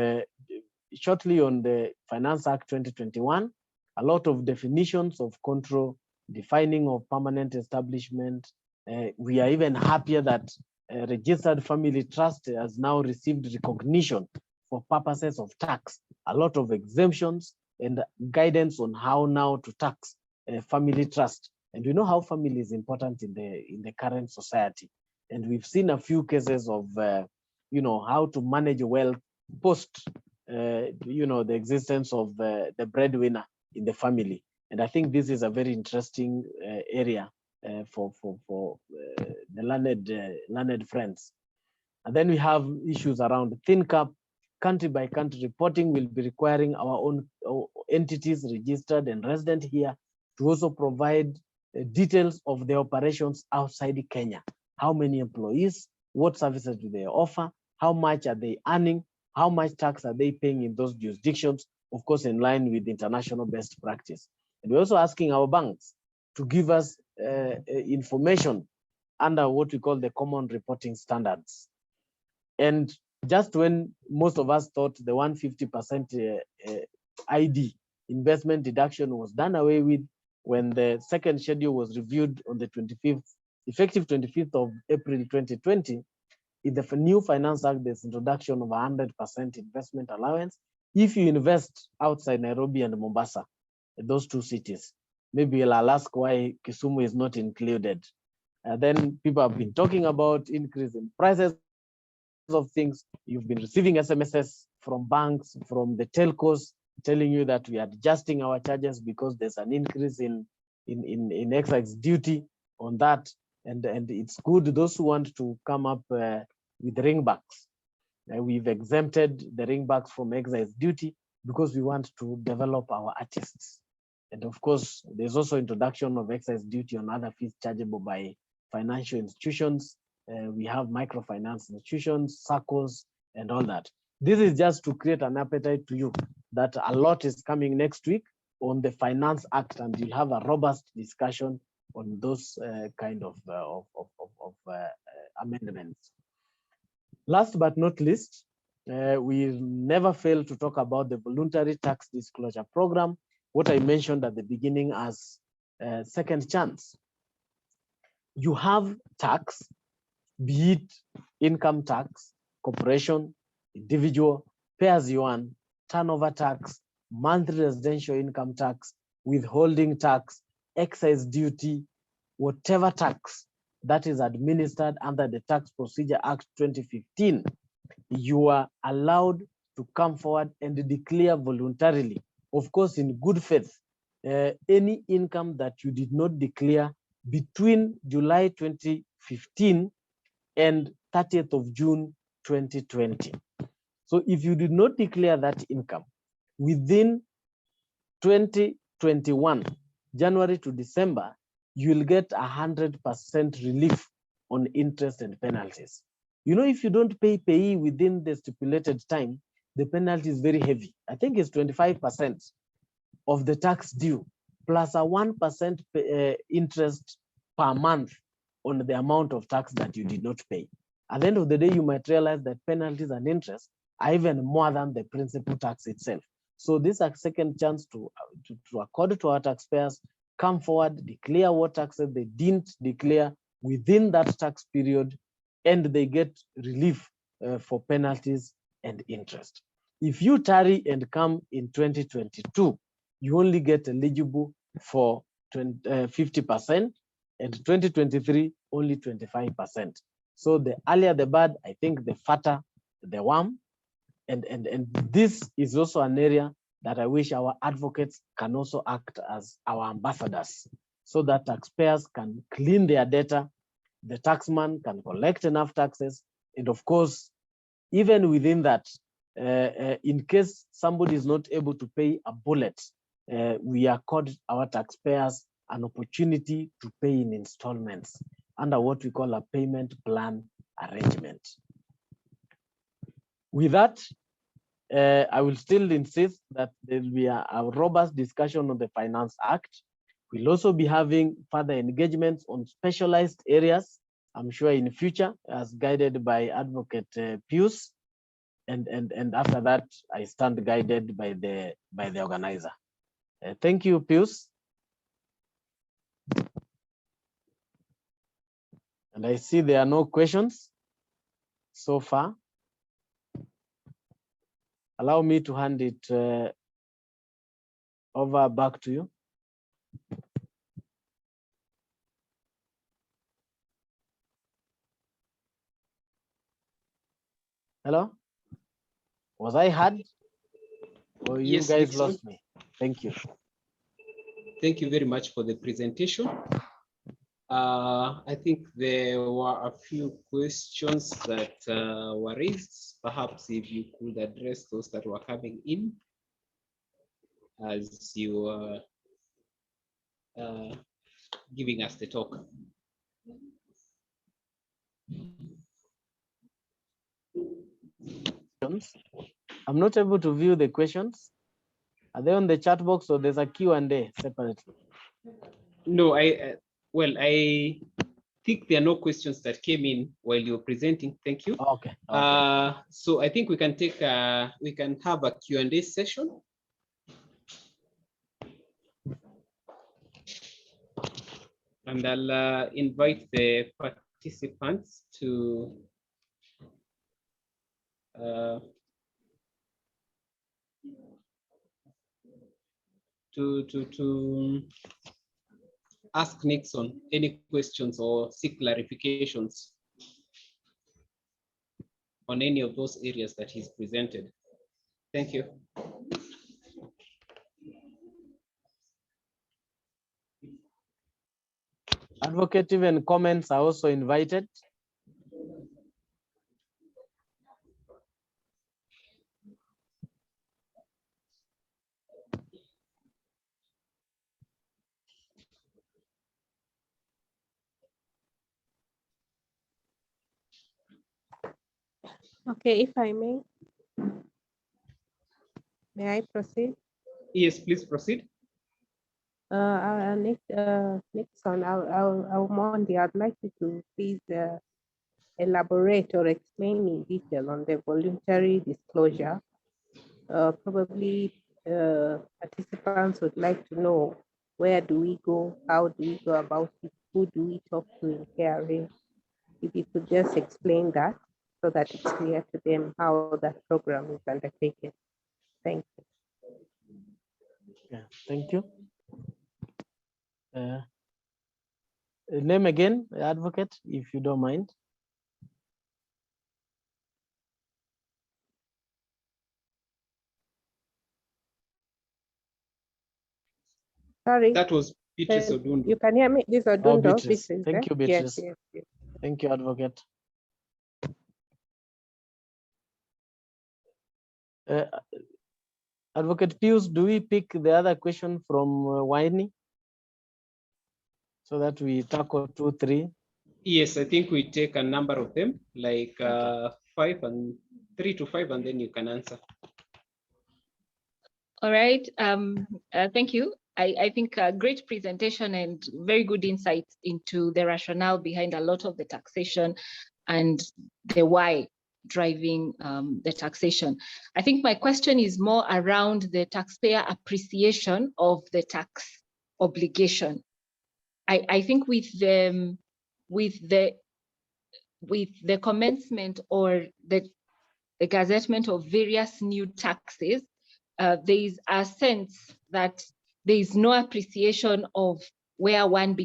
shortly on the Finance Act 2021, a lot of definitions of control, defining of permanent establishment. We are even happier that registered family trust has now received recognition for purposes of tax, a lot of exemptions and guidance on how now to tax family trust. And we know how family is important in the current society. And we've seen a few cases of, how to manage wealth post, the existence of the breadwinner in the family. And I think this is a very interesting area for the learned friends. And then we have issues around thin cap. Country by country reporting will be requiring our own entities registered and resident here to also provide details of their operations outside Kenya. How many employees, what services do they offer, how much are they earning, how much tax are they paying in those jurisdictions, of course, in line with international best practice. And we're also asking our banks to give us information under what we call the common reporting standards. And just when most of us thought the 150% ID investment deduction was done away with, when the second schedule was reviewed on the 25th, effective 25th of April 2020, in the new Finance Act, there's introduction of 100% investment allowance if you invest outside Nairobi and Mombasa, those two cities. Maybe I'll ask why Kisumu is not included. Then people have been talking about increase in prices of things. You've been receiving SMSs from banks, from the telcos, telling you that we are adjusting our charges because there's an increase in excise duty on that. And it's good, those who want to come up with ringbacks We've exempted the ringbacks from excise duty because we want to develop our artists. And of course, there's also introduction of excise duty on other fees chargeable by financial institutions. We have microfinance institutions, SACCOs, and all that. This is just to create an appetite to you that a lot is coming next week on the Finance Act, and you'll have a robust discussion on those kind of amendments. Last but not least, we never fail to talk about the Voluntary Tax Disclosure Program, what I mentioned at the beginning as second chance. You have tax, be it income tax, corporation, individual, pay as you earn, turnover tax, monthly residential income tax, withholding tax, excise duty, whatever tax that is administered under the Tax Procedure Act 2015, you are allowed to come forward and declare voluntarily, of course, in good faith, any income that you did not declare between July 2015 and 30th of June 2020. So if you did not declare that income within 2021, January to December, you will get 100% relief on interest and penalties. You know, if you don't pay payee within the stipulated time, the penalty is very heavy. I think it's 25% of the tax due, plus a 1% interest per month on the amount of tax that you did not pay. At the end of the day, you might realize that penalties and interest are even more than the principal tax itself. So this is a second chance to accord to our taxpayers, come forward, declare what taxes they didn't declare within that tax period, and they get relief for penalties and interest. If you tarry and come in 2022, you only get eligible for 50%, and 2023 only 25%. So the earlier the bird, I think the fatter the worm. And this is also an area that I wish our advocates can also act as our ambassadors, so that taxpayers can clean their data, the taxman can collect enough taxes, and of course, even within that, in case somebody is not able to pay a bullet, we accord our taxpayers an opportunity to pay in installments under what we call a payment plan arrangement. With that, I will still insist that there will be a robust discussion on the Finance Act. We'll also be having further engagements on specialized areas, I'm sure in future, as guided by Advocate Pius. And after that, I stand guided by the organizer. Thank you, Pius. And I see there are no questions so far. Allow me to hand it over back to you. Hello? Was I heard? Or you Yes, guys Dixon. lost me? Thank you. Thank you very much for the presentation. I think there were a few questions that were raised. Perhaps if you could address those that were coming in as you were giving us the talk. I'm not able to view the questions. Are they on the chat box, or there's a Q&A separately? No, I think there are no questions that came in while you were presenting. Thank you. Okay. So I think we can take we can have a Q&A session. And I'll invite the participants to ask Nixon any questions or seek clarifications on any of those areas that he's presented. Thank you. Advocate, even comments are also invited. Okay, if I may I proceed? Yes, please proceed. Nixon, Monty, I'd like you to please elaborate or explain in detail on the voluntary disclosure. Probably participants would like to know, where do we go? How do we go about it? Who do we talk to in KRA? If you could just explain that so that it's clear to them how that program is undertaken. Thank you. Yeah, thank you. Name again, advocate, if you don't mind. Sorry, That was Beatrice you Odundo. can hear me? This is Oh, Odundo. Beatrice. This is Thank you, Yes, Beatrice. yes. Thank you, advocate. Advocate Pius, do we pick the other question from Winnie so that we tackle 2, 3? Yes, I think we take a number of them, like Okay. 5 and 3 to 5, and then you can answer. All right. Thank you. I think a great presentation and very good insights into the rationale behind a lot of the taxation and the why driving the taxation. I think my question is more around the taxpayer appreciation of the tax obligation. I think with the commencement or the gazettement of various new taxes, there is a sense that there is no appreciation of where one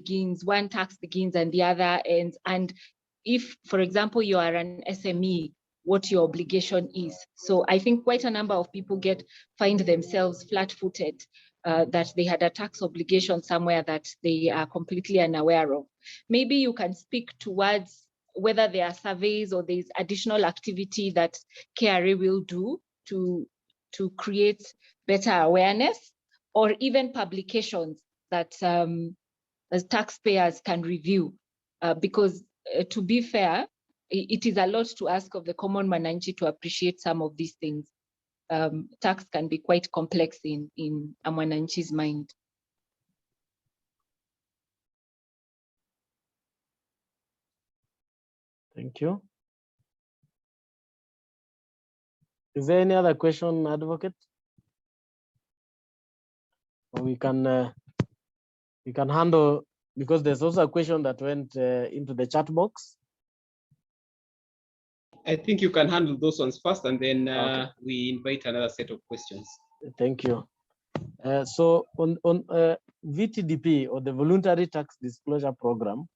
tax begins and the other ends. And if, for example, you are an SME, what your obligation is. So I think quite a number of people find themselves flat-footed, that they had a tax obligation somewhere that they are completely unaware of. Maybe you can speak towards whether there are surveys or there's additional activity that KRA will do to create better awareness, or even publications that as taxpayers can review. Because to be fair, it is a lot to ask of the common mwananchi to appreciate some of these things. Tax can be quite complex in a mwananchi's mind. Thank you. Is there any other question, advocate? Or we can handle, because there's also a question that went into the chat box. I think you can handle those ones first, and then Okay. we invite another set of questions. Thank you. So on VTDP, or the Voluntary Tax Disclosure Program,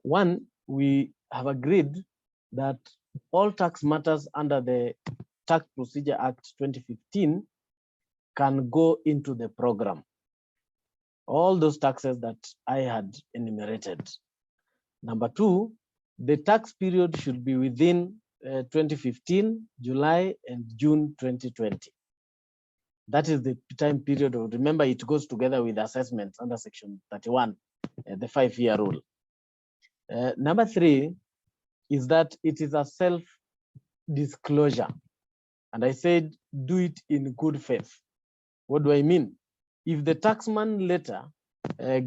one, we have agreed that all tax matters under the Tax Procedure Act 2015 can go into the program. All those taxes that I had enumerated. Number two, the tax period should be within 2015, July and June 2020. That is the time period. Remember, it goes together with assessments under Section 31, the 5-year rule. Number three is that it is a self-disclosure. And I said, do it in good faith. What do I mean? If the taxman later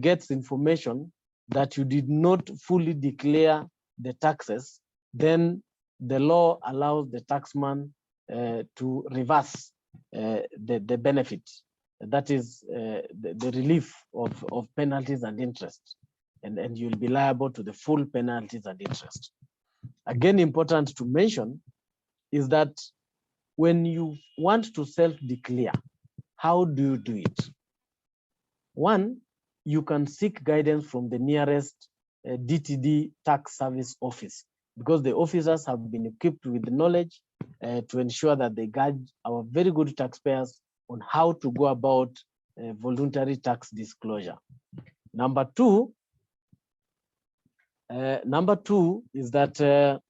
gets information that you did not fully declare the taxes, then the law allows the taxman to reverse the benefit. That is the relief of penalties and interest. And you'll be liable to the full penalties and interest. Again, important to mention is that when you want to self-declare, how do you do it? One, you can seek guidance from the nearest DTD tax service office, because the officers have been equipped with the knowledge to ensure that they guide our very good taxpayers on how to go about voluntary tax disclosure. Number two is that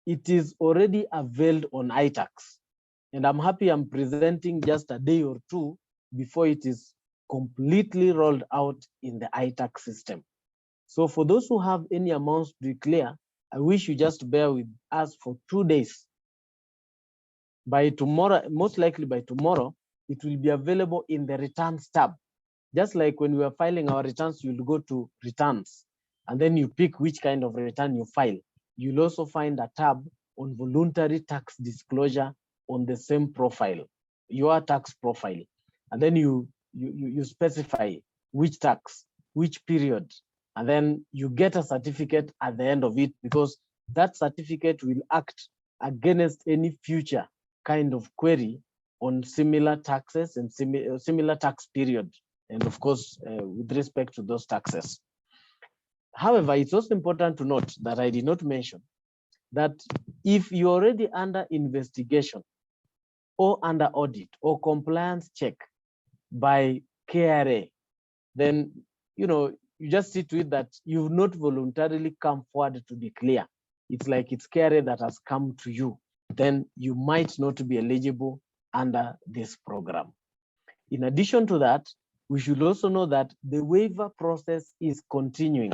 it is already availed on iTax. And I'm happy I'm presenting just a day or two before it is completely rolled out in the iTax system. So for those who have any amounts to declare, I wish you just bear with us for 2 days. By tomorrow, most likely by tomorrow, it will be available in the returns tab. Just like when we are filing our returns, you'll go to returns, and then you pick which kind of return you file. You'll also find a tab on voluntary tax disclosure on the same profile, your tax profile. And then you specify which tax, which period, and then you get a certificate at the end of it, because that certificate will act against any future kind of query on similar taxes and similar tax period, and of course, with respect to those taxes. However, it's also important to note that I did not mention that if you're already under investigation or under audit or compliance check by KRA, then you just see to it that you've not voluntarily come forward to declare. It's like it's KRA that has come to you. Then you might not be eligible under this program. In addition to that, we should also know that the waiver process is continuing.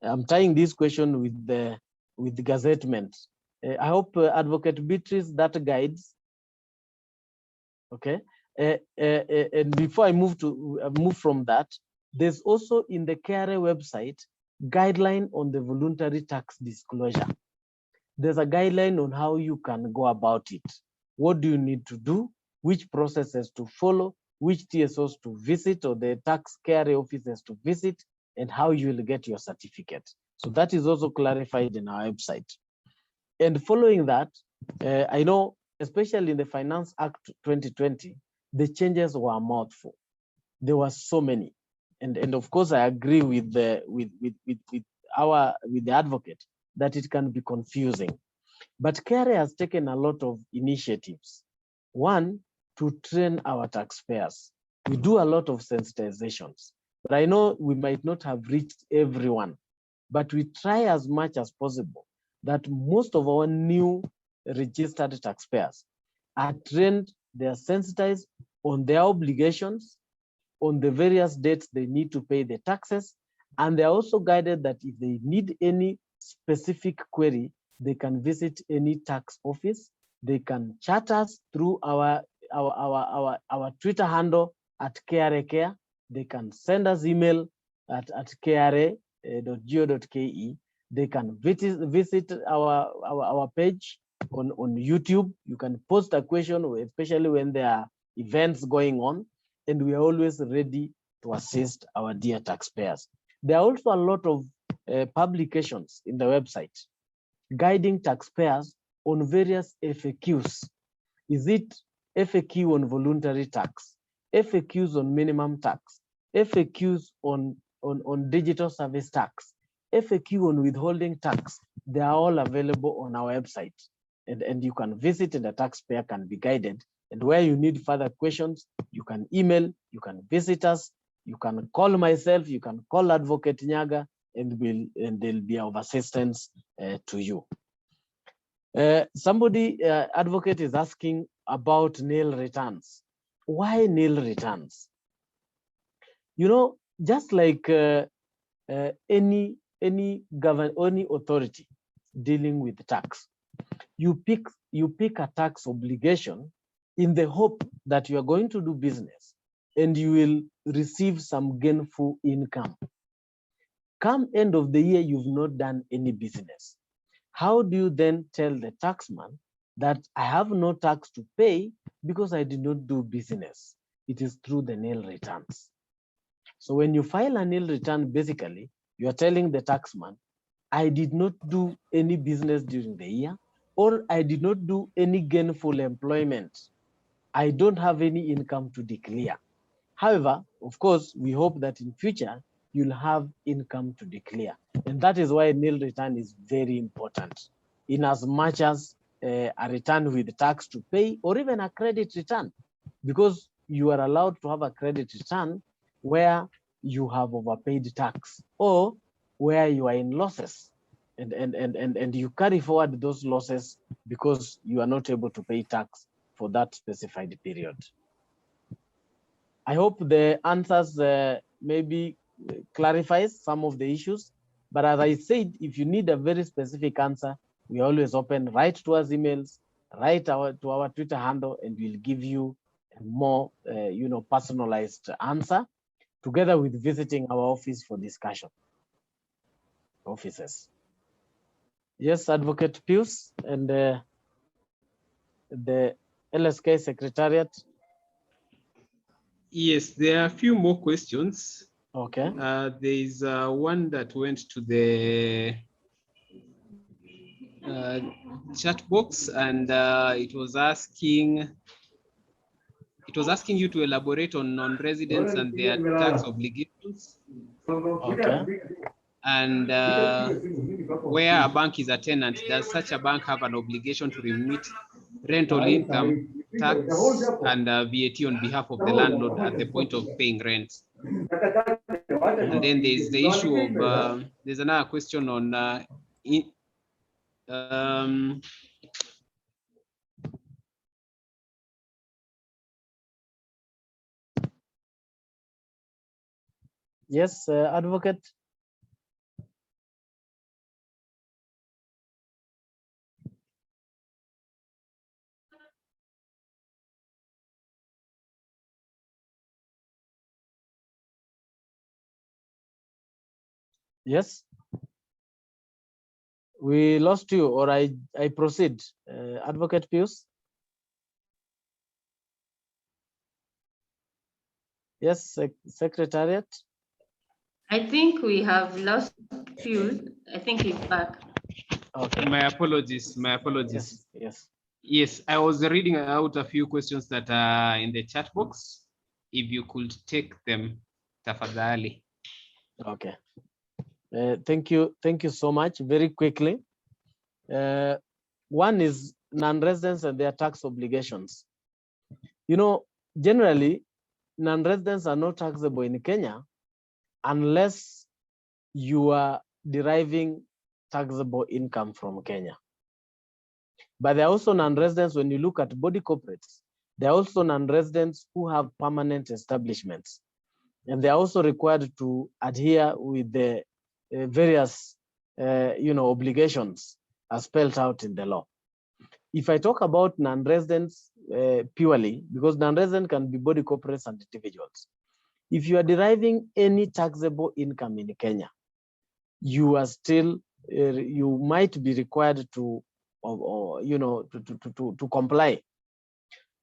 I'm tying this question with the gazettement. I hope Advocate Beatrice that guides. Okay, and before I move from that, there's also in the KRA website guideline on the voluntary tax disclosure. There's a guideline on how you can go about it. What do you need to do? Which processes to follow? Which TSOs to visit, or the tax KRA offices to visit, and how you will get your certificate. So that is also clarified in our website. And following that, I know, especially in the Finance Act 2020, the changes were a mouthful. There were so many, and of course I agree with the advocate that it can be confusing. But KRA has taken a lot of initiatives. One, to train our taxpayers. We do a lot of sensitizations, but I know we might not have reached everyone, but we try as much as possible that most of our new registered taxpayers are trained, they are sensitized on their obligations, on the various dates they need to pay the taxes, and they're also guided that if they need any specific query, they can visit any tax office. They can chat us through our Twitter handle at KRA Care. They can send us email at kra.go.ke. They can visit our page on YouTube. You can post a question, especially when there are events going on, and we are always ready to assist our dear taxpayers. There are also a lot of publications in the website guiding taxpayers on various FAQs. Is it FAQ on voluntary tax, FAQs on minimum tax, FAQs on digital service tax, FAQ on withholding tax? They are all available on our website, and you can visit, and the taxpayer can be guided. And where you need further questions, you can email, you can visit us, you can call myself, you can call Advocate Nyaga, and they'll be of assistance to you. Somebody, Advocate, is asking about nil returns. Why nil returns? Just like any authority dealing with tax, you pick a tax obligation in the hope that you are going to do business and you will receive some gainful income. Come end of the year, you've not done any business. How do you then tell the taxman that I have no tax to pay because I did not do business? It is through the nil returns. So when you file a nil return, basically, you are telling the taxman, I did not do any business during the year, or I did not do any gainful employment. I don't have any income to declare. However, of course, we hope that in future, you'll have income to declare. And that is why nil return is very important, in as much as a return with tax to pay, or even a credit return, because you are allowed to have a credit return where you have overpaid tax, or where you are in losses, and you carry forward those losses because you are not able to pay tax for that specified period. I hope the answers maybe clarifies some of the issues. But as I said, if you need a very specific answer, we always open, write to us emails, write to our Twitter handle, and we'll give you a more personalized answer, together with visiting our office for discussion. Offices. Yes, Advocate Pius and the LSK Secretariat. Yes, there are a few more questions. Okay. There is one that went to the chat box, and it was asking you to elaborate on non-residents and their tax obligations. Okay. And where a bank is a tenant, does such a bank have an obligation to remit rental income tax and VAT on behalf of the landlord at the point of paying rent? And then there's the issue of there's another question on yes, Advocate. Yes. We lost you, or I proceed. Advocate Pius. Yes, Secretariat. I think we have lost Pius. I think he's back. Okay. my apologies. Yes, yes. Yes, I was reading out a few questions that are in the chat box. If you could take them, tafadhali. Okay. Thank you so much. Very quickly. One is non-residents and their tax obligations. Generally, non-residents are not taxable in Kenya unless you are deriving taxable income from Kenya. But there are also non-residents, when you look at body corporates, there are also non-residents who have permanent establishments. And they are also required to adhere with the various obligations as spelled out in the law. If I talk about non-residents purely, because non-resident can be body corporates and individuals. If you are deriving any taxable income in Kenya, you are still, you might be required to comply.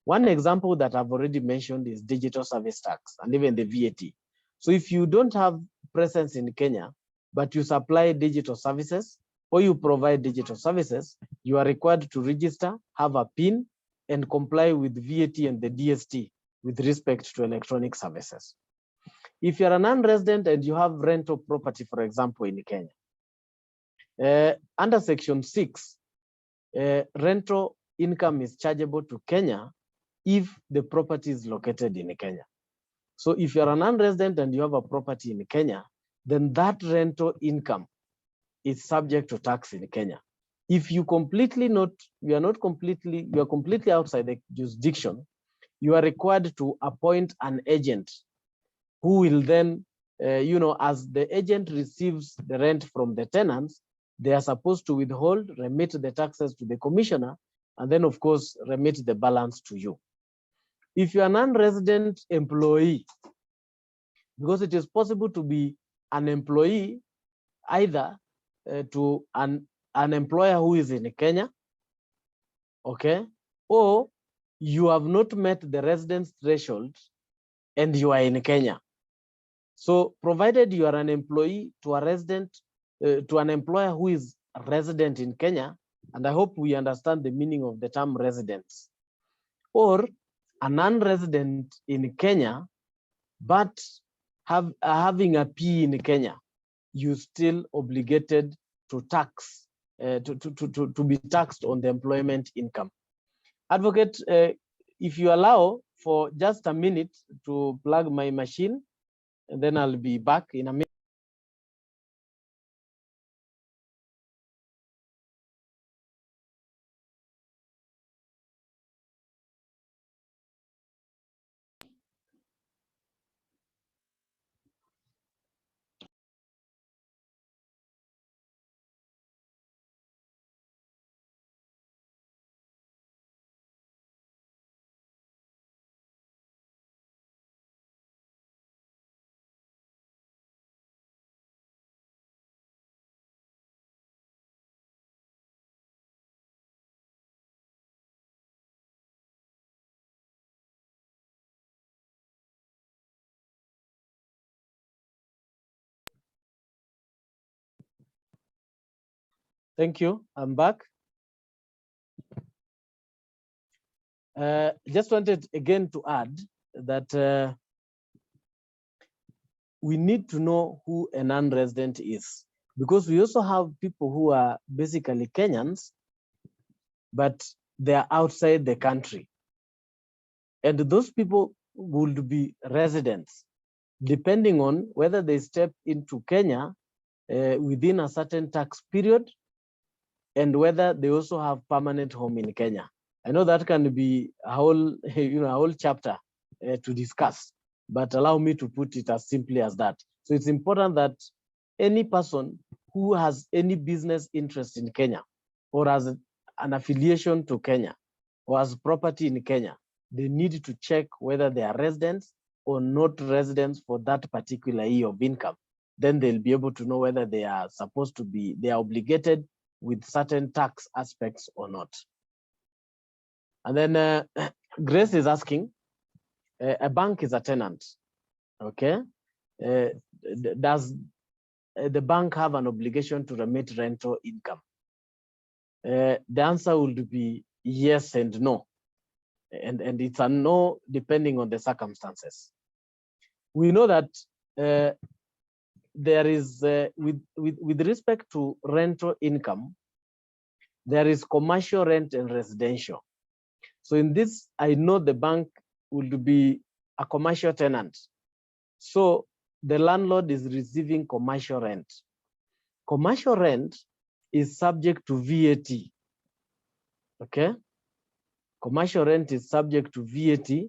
One example that I've already mentioned is digital service tax and even the VAT. So if you don't have presence in Kenya, but you supply digital services or you provide digital services, you are required to register, have a PIN, and comply with VAT and the DST with respect to electronic services. If you're a non-resident and you have rental property, for example, in Kenya, under Section 6, rental income is chargeable to Kenya if the property is located in Kenya. So if you're a non-resident and you have a property in Kenya, then that rental income is subject to tax in Kenya. If you are completely outside the jurisdiction, you are required to appoint an agent who will then, as the agent receives the rent from the tenants, they are supposed to withhold, remit the taxes to the commissioner, and then of course, remit the balance to you. If you are a non-resident employee, because it is possible to be an employee either to an employer who is in Kenya, okay, or you have not met the residence threshold and you are in Kenya. So provided you are an employee to a resident, to an employer who is a resident in Kenya, and I hope we understand the meaning of the term residence, or a non-resident in Kenya, but having a P in Kenya, you still obligated to tax, to be taxed on the employment income. Advocate, if you allow for just a minute to plug my machine, and then I'll be back in a minute. Thank you. I'm back. Just wanted again to add that we need to know who a non-resident is, because we also have people who are basically Kenyans, but they are outside the country. And those people would be residents, depending on whether they step into Kenya within a certain tax period and whether they also have permanent home in Kenya. I know that can be a whole, a whole chapter to discuss, but allow me to put it as simply as that. So it's important that any person who has any business interest in Kenya or has an affiliation to Kenya or has property in Kenya, they need to check whether they are residents or not residents for that particular year of income. Then they'll be able to know whether they are supposed to be, they are obligated with certain tax aspects or not. And then Grace is asking, a bank is a tenant, okay? Does the bank have an obligation to remit rental income? The answer would be yes and no. And it's a no depending on the circumstances. We know that there is, with respect to rental income, there is commercial rent and residential. So in this, I know the bank would be a commercial tenant. So the landlord is receiving commercial rent. Commercial rent is subject to VAT, okay? Commercial rent is subject to VAT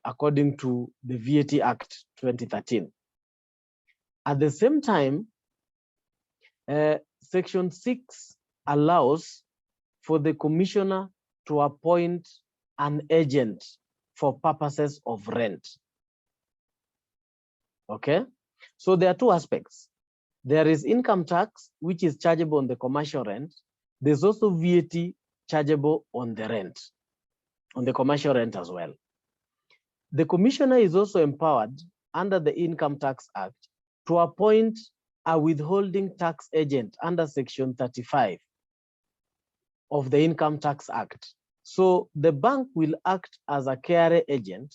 according to the VAT Act 2013. At the same time, Section 6 allows for the commissioner to appoint an agent for purposes of rent. Okay, so there are two aspects. There is income tax, which is chargeable on the commercial rent. There's also VAT chargeable on the rent, on the commercial rent as well. The commissioner is also empowered under the Income Tax Act to appoint a withholding tax agent under Section 35 of the Income Tax Act. So the bank will act as a KRA agent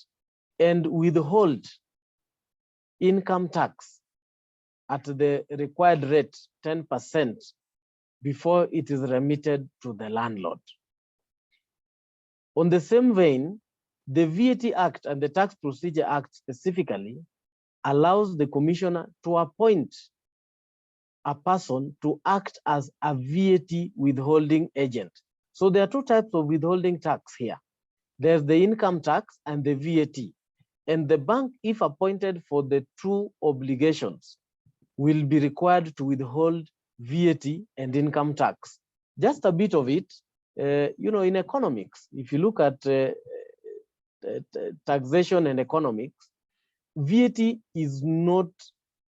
and withhold income tax at the required rate, 10%, before it is remitted to the landlord. On the same vein, the VAT Act and the Tax Procedure Act specifically allows the commissioner to appoint a person to act as a VAT withholding agent. So there are two types of withholding tax here. There's the income tax and the VAT. And the bank, if appointed for the two obligations, will be required to withhold VAT and income tax. Just a bit of it, in economics, if you look at taxation and economics, VAT is not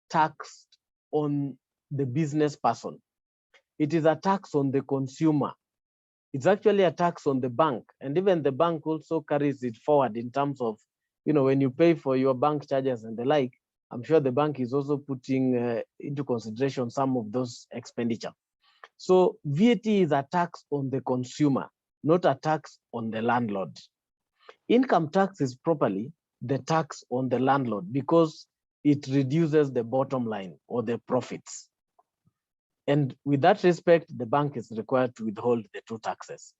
taxed on the business person. It is a tax on the consumer. It's actually a tax on the bank. And even the bank also carries it forward in terms of, when you pay for your bank charges and the like, I'm sure the bank is also putting into consideration some of those expenditure. So VAT is a tax on the consumer, not a tax on the landlord. Income tax is properly the tax on the landlord because it reduces the bottom line or the profits. And with that respect, the bank is required to withhold the two taxes.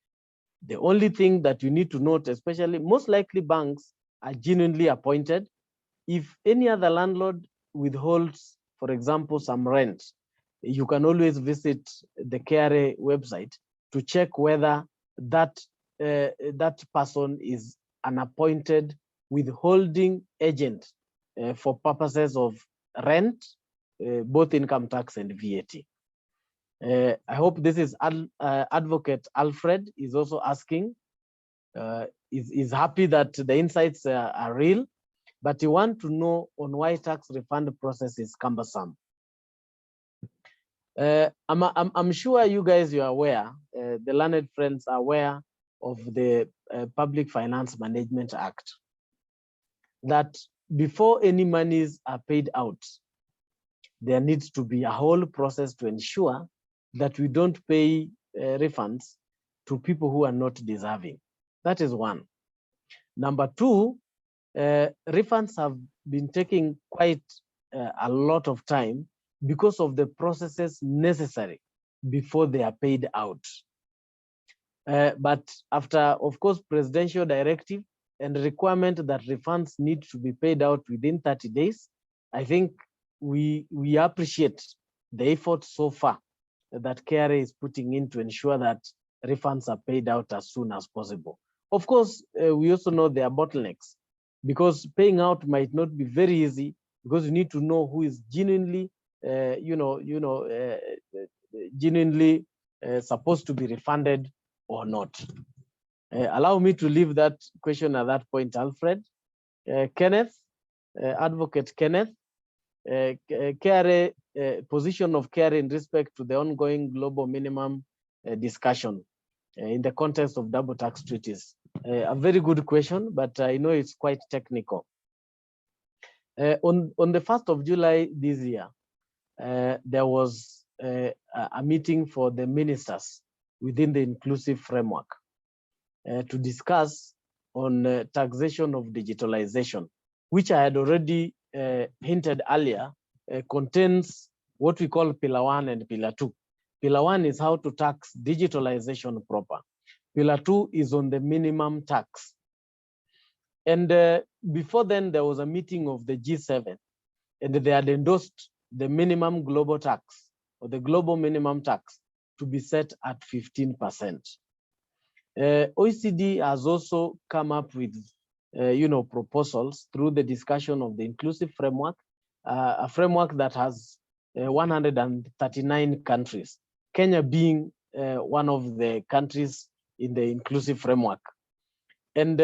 The only thing that you need to note, especially most likely banks are genuinely appointed. If any other landlord withholds, for example, some rent, you can always visit the KRA website to check whether that person is an appointed withholding agent for purposes of rent, both income tax and VAT. I hope this is Advocate Alfred is also asking, is happy that the insights are real, but you want to know on why tax refund process is cumbersome. I'm sure you guys are aware, the learned friends are aware of the Public Finance Management Act, that before any monies are paid out, there needs to be a whole process to ensure that we don't pay refunds to people who are not deserving. That is one. Number two, refunds have been taking quite a lot of time because of the processes necessary before they are paid out. But after, of course, presidential directive and requirement that refunds need to be paid out within 30 days, I think we appreciate the effort so far that KRA is putting in to ensure that refunds are paid out as soon as possible. Of course, we also know there are bottlenecks, because paying out might not be very easy, because you need to know who is genuinely, genuinely supposed to be refunded or not. Allow me to leave that question at that point, Alfred. Kenneth, Advocate Kenneth, KRA, position of KRA in respect to the ongoing global minimum discussion in the context of double tax treaties. A very good question, but I know it's quite technical. On the 1st of July this year, there was a meeting for the ministers within the inclusive framework to discuss on taxation of digitalization, which I had already hinted earlier, contains what we call Pillar 1 and Pillar 2. Pillar 1 is how to tax digitalization proper. Pillar 2 is on the minimum tax. And before then, there was a meeting of the G7, and they had endorsed the minimum global tax, or the global minimum tax, to be set at 15%. OECD has also come up with proposals through the discussion of the inclusive framework, a framework that has 139 countries, Kenya being one of the countries in the inclusive framework. And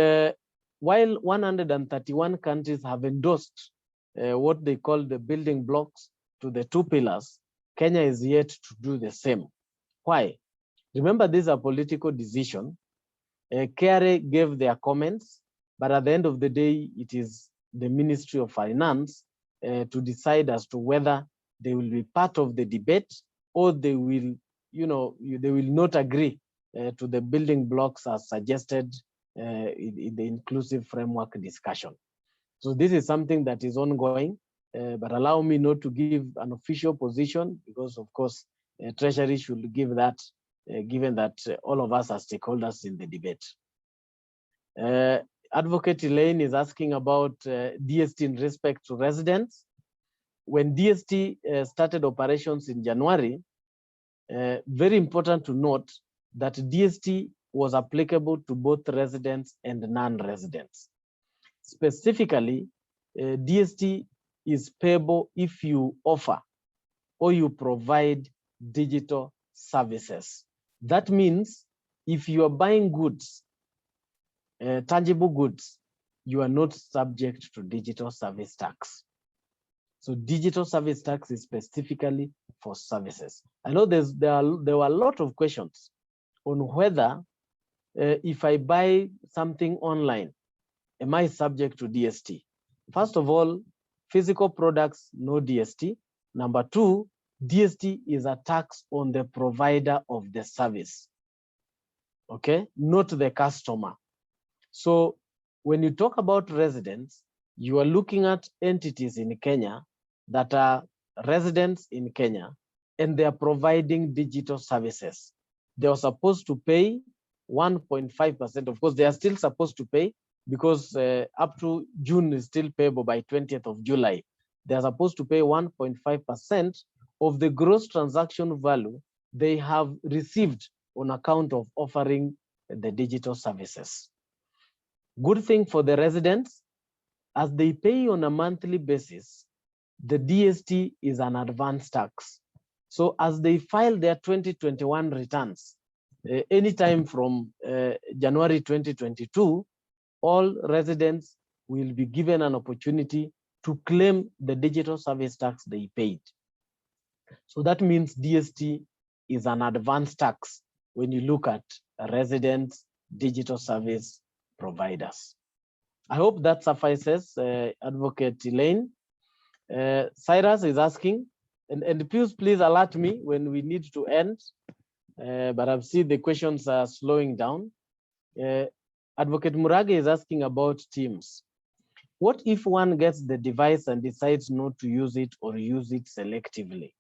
while 131 countries have endorsed what they call the building blocks to the two pillars, Kenya is yet to do the same. Why? Remember, this is a political decision. KRA gave their comments, but at the end of the day, it is the Ministry of Finance to decide as to whether they will be part of the debate, or they will, they will not agree to the building blocks as suggested in the inclusive framework discussion. So this is something that is ongoing, but allow me not to give an official position, because of course, Treasury should give that, given that all of us are stakeholders in the debate. Advocate Elaine is asking about DST in respect to residents. When DST started operations in January, very important to note that DST was applicable to both residents and non-residents. Specifically, DST is payable if you offer or you provide digital services. That means if you are buying goods, tangible goods, you are not subject to digital service tax. So digital service tax is specifically for services. I know there were a lot of questions on whether if I buy something online, am I subject to DST? First of all, physical products, no DST. Number two, DST is a tax on the provider of the service, okay, not the customer. So when you talk about residents, you are looking at entities in Kenya that are residents in Kenya, and they are providing digital services. They are supposed to pay 1.5%. Of course, they are still supposed to pay, because up to June is still payable by 20th of July. They are supposed to pay 1.5% of the gross transaction value they have received on account of offering the digital services. Good thing for the residents, as they pay on a monthly basis, the DST is an advance tax. So as they file their 2021 returns, anytime from January 2022, all residents will be given an opportunity to claim the digital service tax they paid. So that means DST is an advance tax when you look at residents, digital service providers. I hope that suffices, Advocate Elaine. Cyrus is asking, And please alert me when we need to end. But I've seen the questions are slowing down. Advocate Murage is asking about Teams. What if one gets the device and decides not to use it or use it selectively?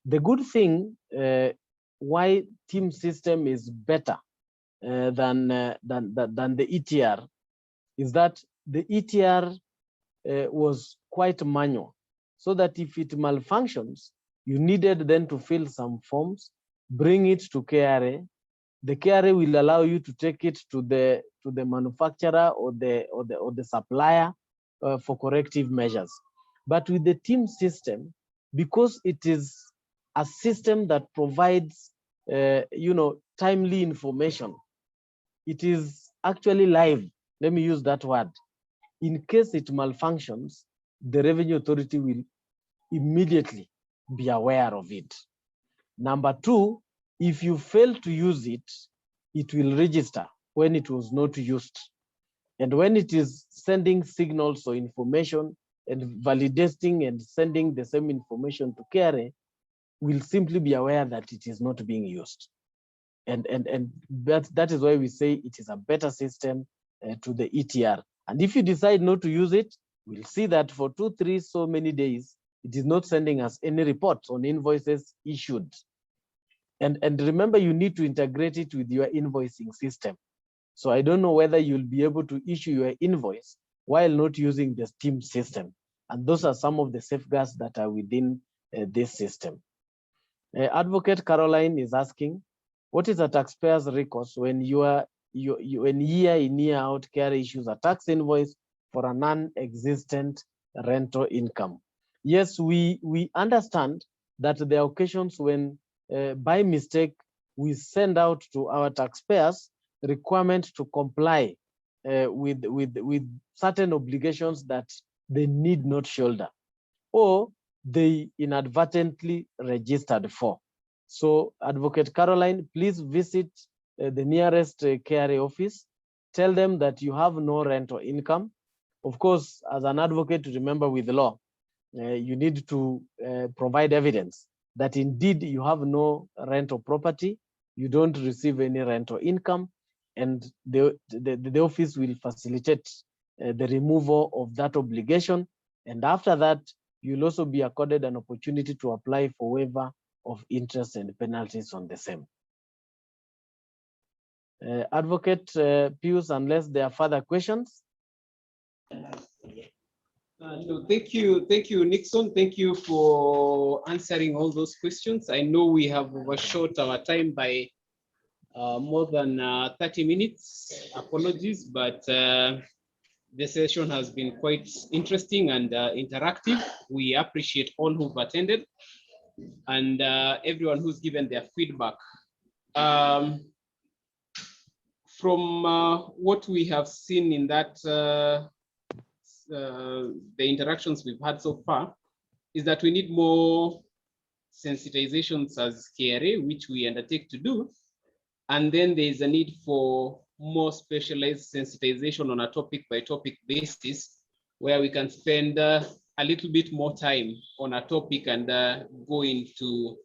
The good thing why team system is better than the ETR is that the ETR was quite manual, so that if it malfunctions, you needed then to fill some forms, bring it to KRA. The KRA will allow you to take it to the manufacturer or the supplier for corrective measures. But with the team system, because it is a system that provides timely information, it is actually live. Let me use that word. In case it malfunctions, the Revenue Authority will immediately be aware of it. Number two, if you fail to use it, it will register when it was not used. And when it is sending signals or information and validating and sending the same information to KRA, will simply be aware that it is not being used. And that is why we say it is a better system to the ETR. And if you decide not to use it, we'll see that for 2, 3, so many days, it is not sending us any reports on invoices issued. And remember, you need to integrate it with your invoicing system. So I don't know whether you'll be able to issue your invoice while not using the team system. And those are some of the safeguards that are within this system. Advocate Caroline is asking, what is a taxpayer's recourse when when year in, year out, KRA issues a tax invoice for a non-existent rental income? Yes, we understand that there are occasions when by mistake, we send out to our taxpayers requirement to comply with certain obligations that they need not shoulder, or they inadvertently registered for. So Advocate Caroline, please visit the nearest KRA office. Tell them that you have no rental income. Of course, as an advocate, remember with the law, you need to provide evidence that indeed you have no rental property, you don't receive any rental income, and the office will facilitate the removal of that obligation. And after that, you'll also be accorded an opportunity to apply for waiver of interest and penalties on the same. Advocate Pius, unless there are further questions. No, thank you, Nixon. Thank you for answering all those questions. I know we have overshot our time by more than 30 minutes. Apologies, but the session has been quite interesting and interactive. We appreciate all who've attended and everyone who's given their feedback. From what we have seen in that the interactions we've had so far, is that we need more sensitizations as KRA, which we undertake to do. And then there is a need for more specialized sensitization on a topic by topic basis, where we can spend a little bit more time on a topic and go into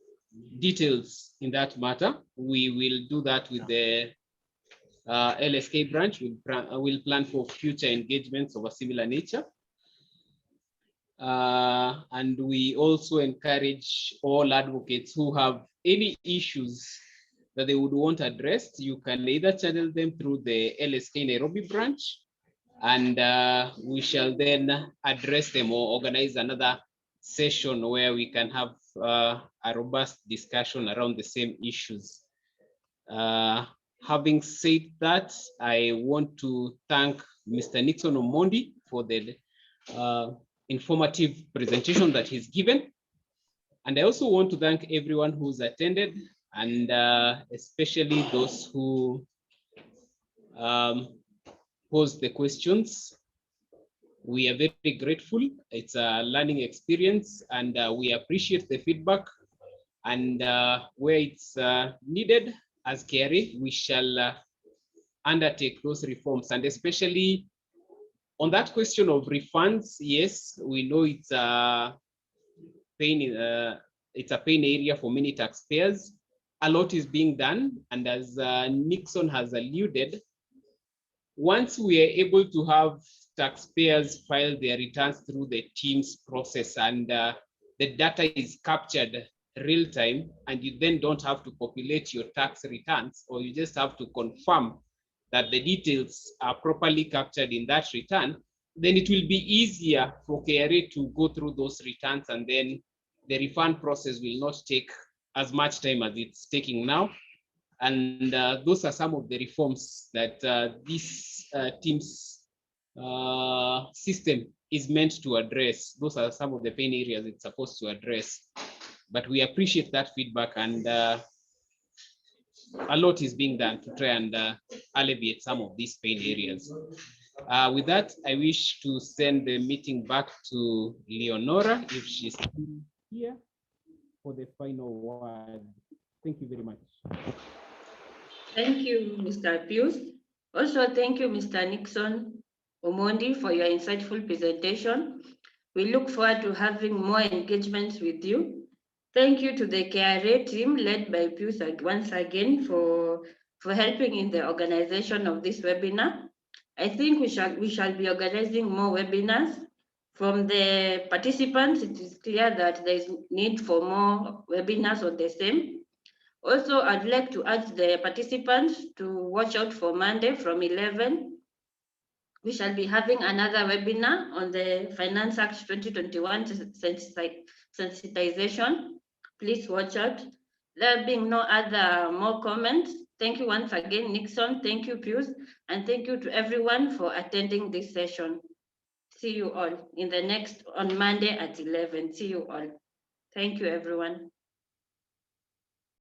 details in that matter. We will do that with the LSK branch. We'll plan for future engagements of a similar nature. And we also encourage all advocates who have any issues that they would want addressed. You can either channel them through the LSK Nairobi branch, and we shall then address them or organize another session where we can have a robust discussion around the same issues. Having said that, I want to thank Mr. Nixon Omondi for the informative presentation that he's given. And I also want to thank everyone who's attended, and especially those who posed the questions. We are very grateful. It's a learning experience, and we appreciate the feedback. And where it's needed as KRA, we shall undertake those reforms. And especially on that question of refunds, yes, we know it's a pain. It's a pain area for many taxpayers. A lot is being done, and as Nixon has alluded, once we are able to have taxpayers file their returns through the Teams process and the data is captured real time, and you then don't have to populate your tax returns, or you just have to confirm that the details are properly captured in that return, then it will be easier for KRA to go through those returns, and then the refund process will not take as much time as it's taking now. And those are some of the reforms that this Teams system is meant to address. Those are some of the pain areas it's supposed to address. But we appreciate that feedback, and a lot is being done to try and alleviate some of these pain areas. With that, I wish to send the meeting back to Leonora if she's still here for the final word. Thank you very much. Thank you, Mr. Pius. Also, thank you, Mr. Nixon Omondi, for your insightful presentation. We look forward to having more engagements with you. Thank you to the KRA team led by Pius once again for helping in the organization of this webinar. I think we shall be organizing more webinars. From the participants, it is clear that there is need for more webinars on the same. Also, I'd like to ask the participants to watch out for Monday from 11. We shall be having another webinar on the Finance Act 2021 sensitization. Please watch out. There being no other more comments, thank you once again, Nixon. Thank you, Pius, and thank you to everyone for attending this session. See you all on Monday at 11. See you all. Thank you, everyone.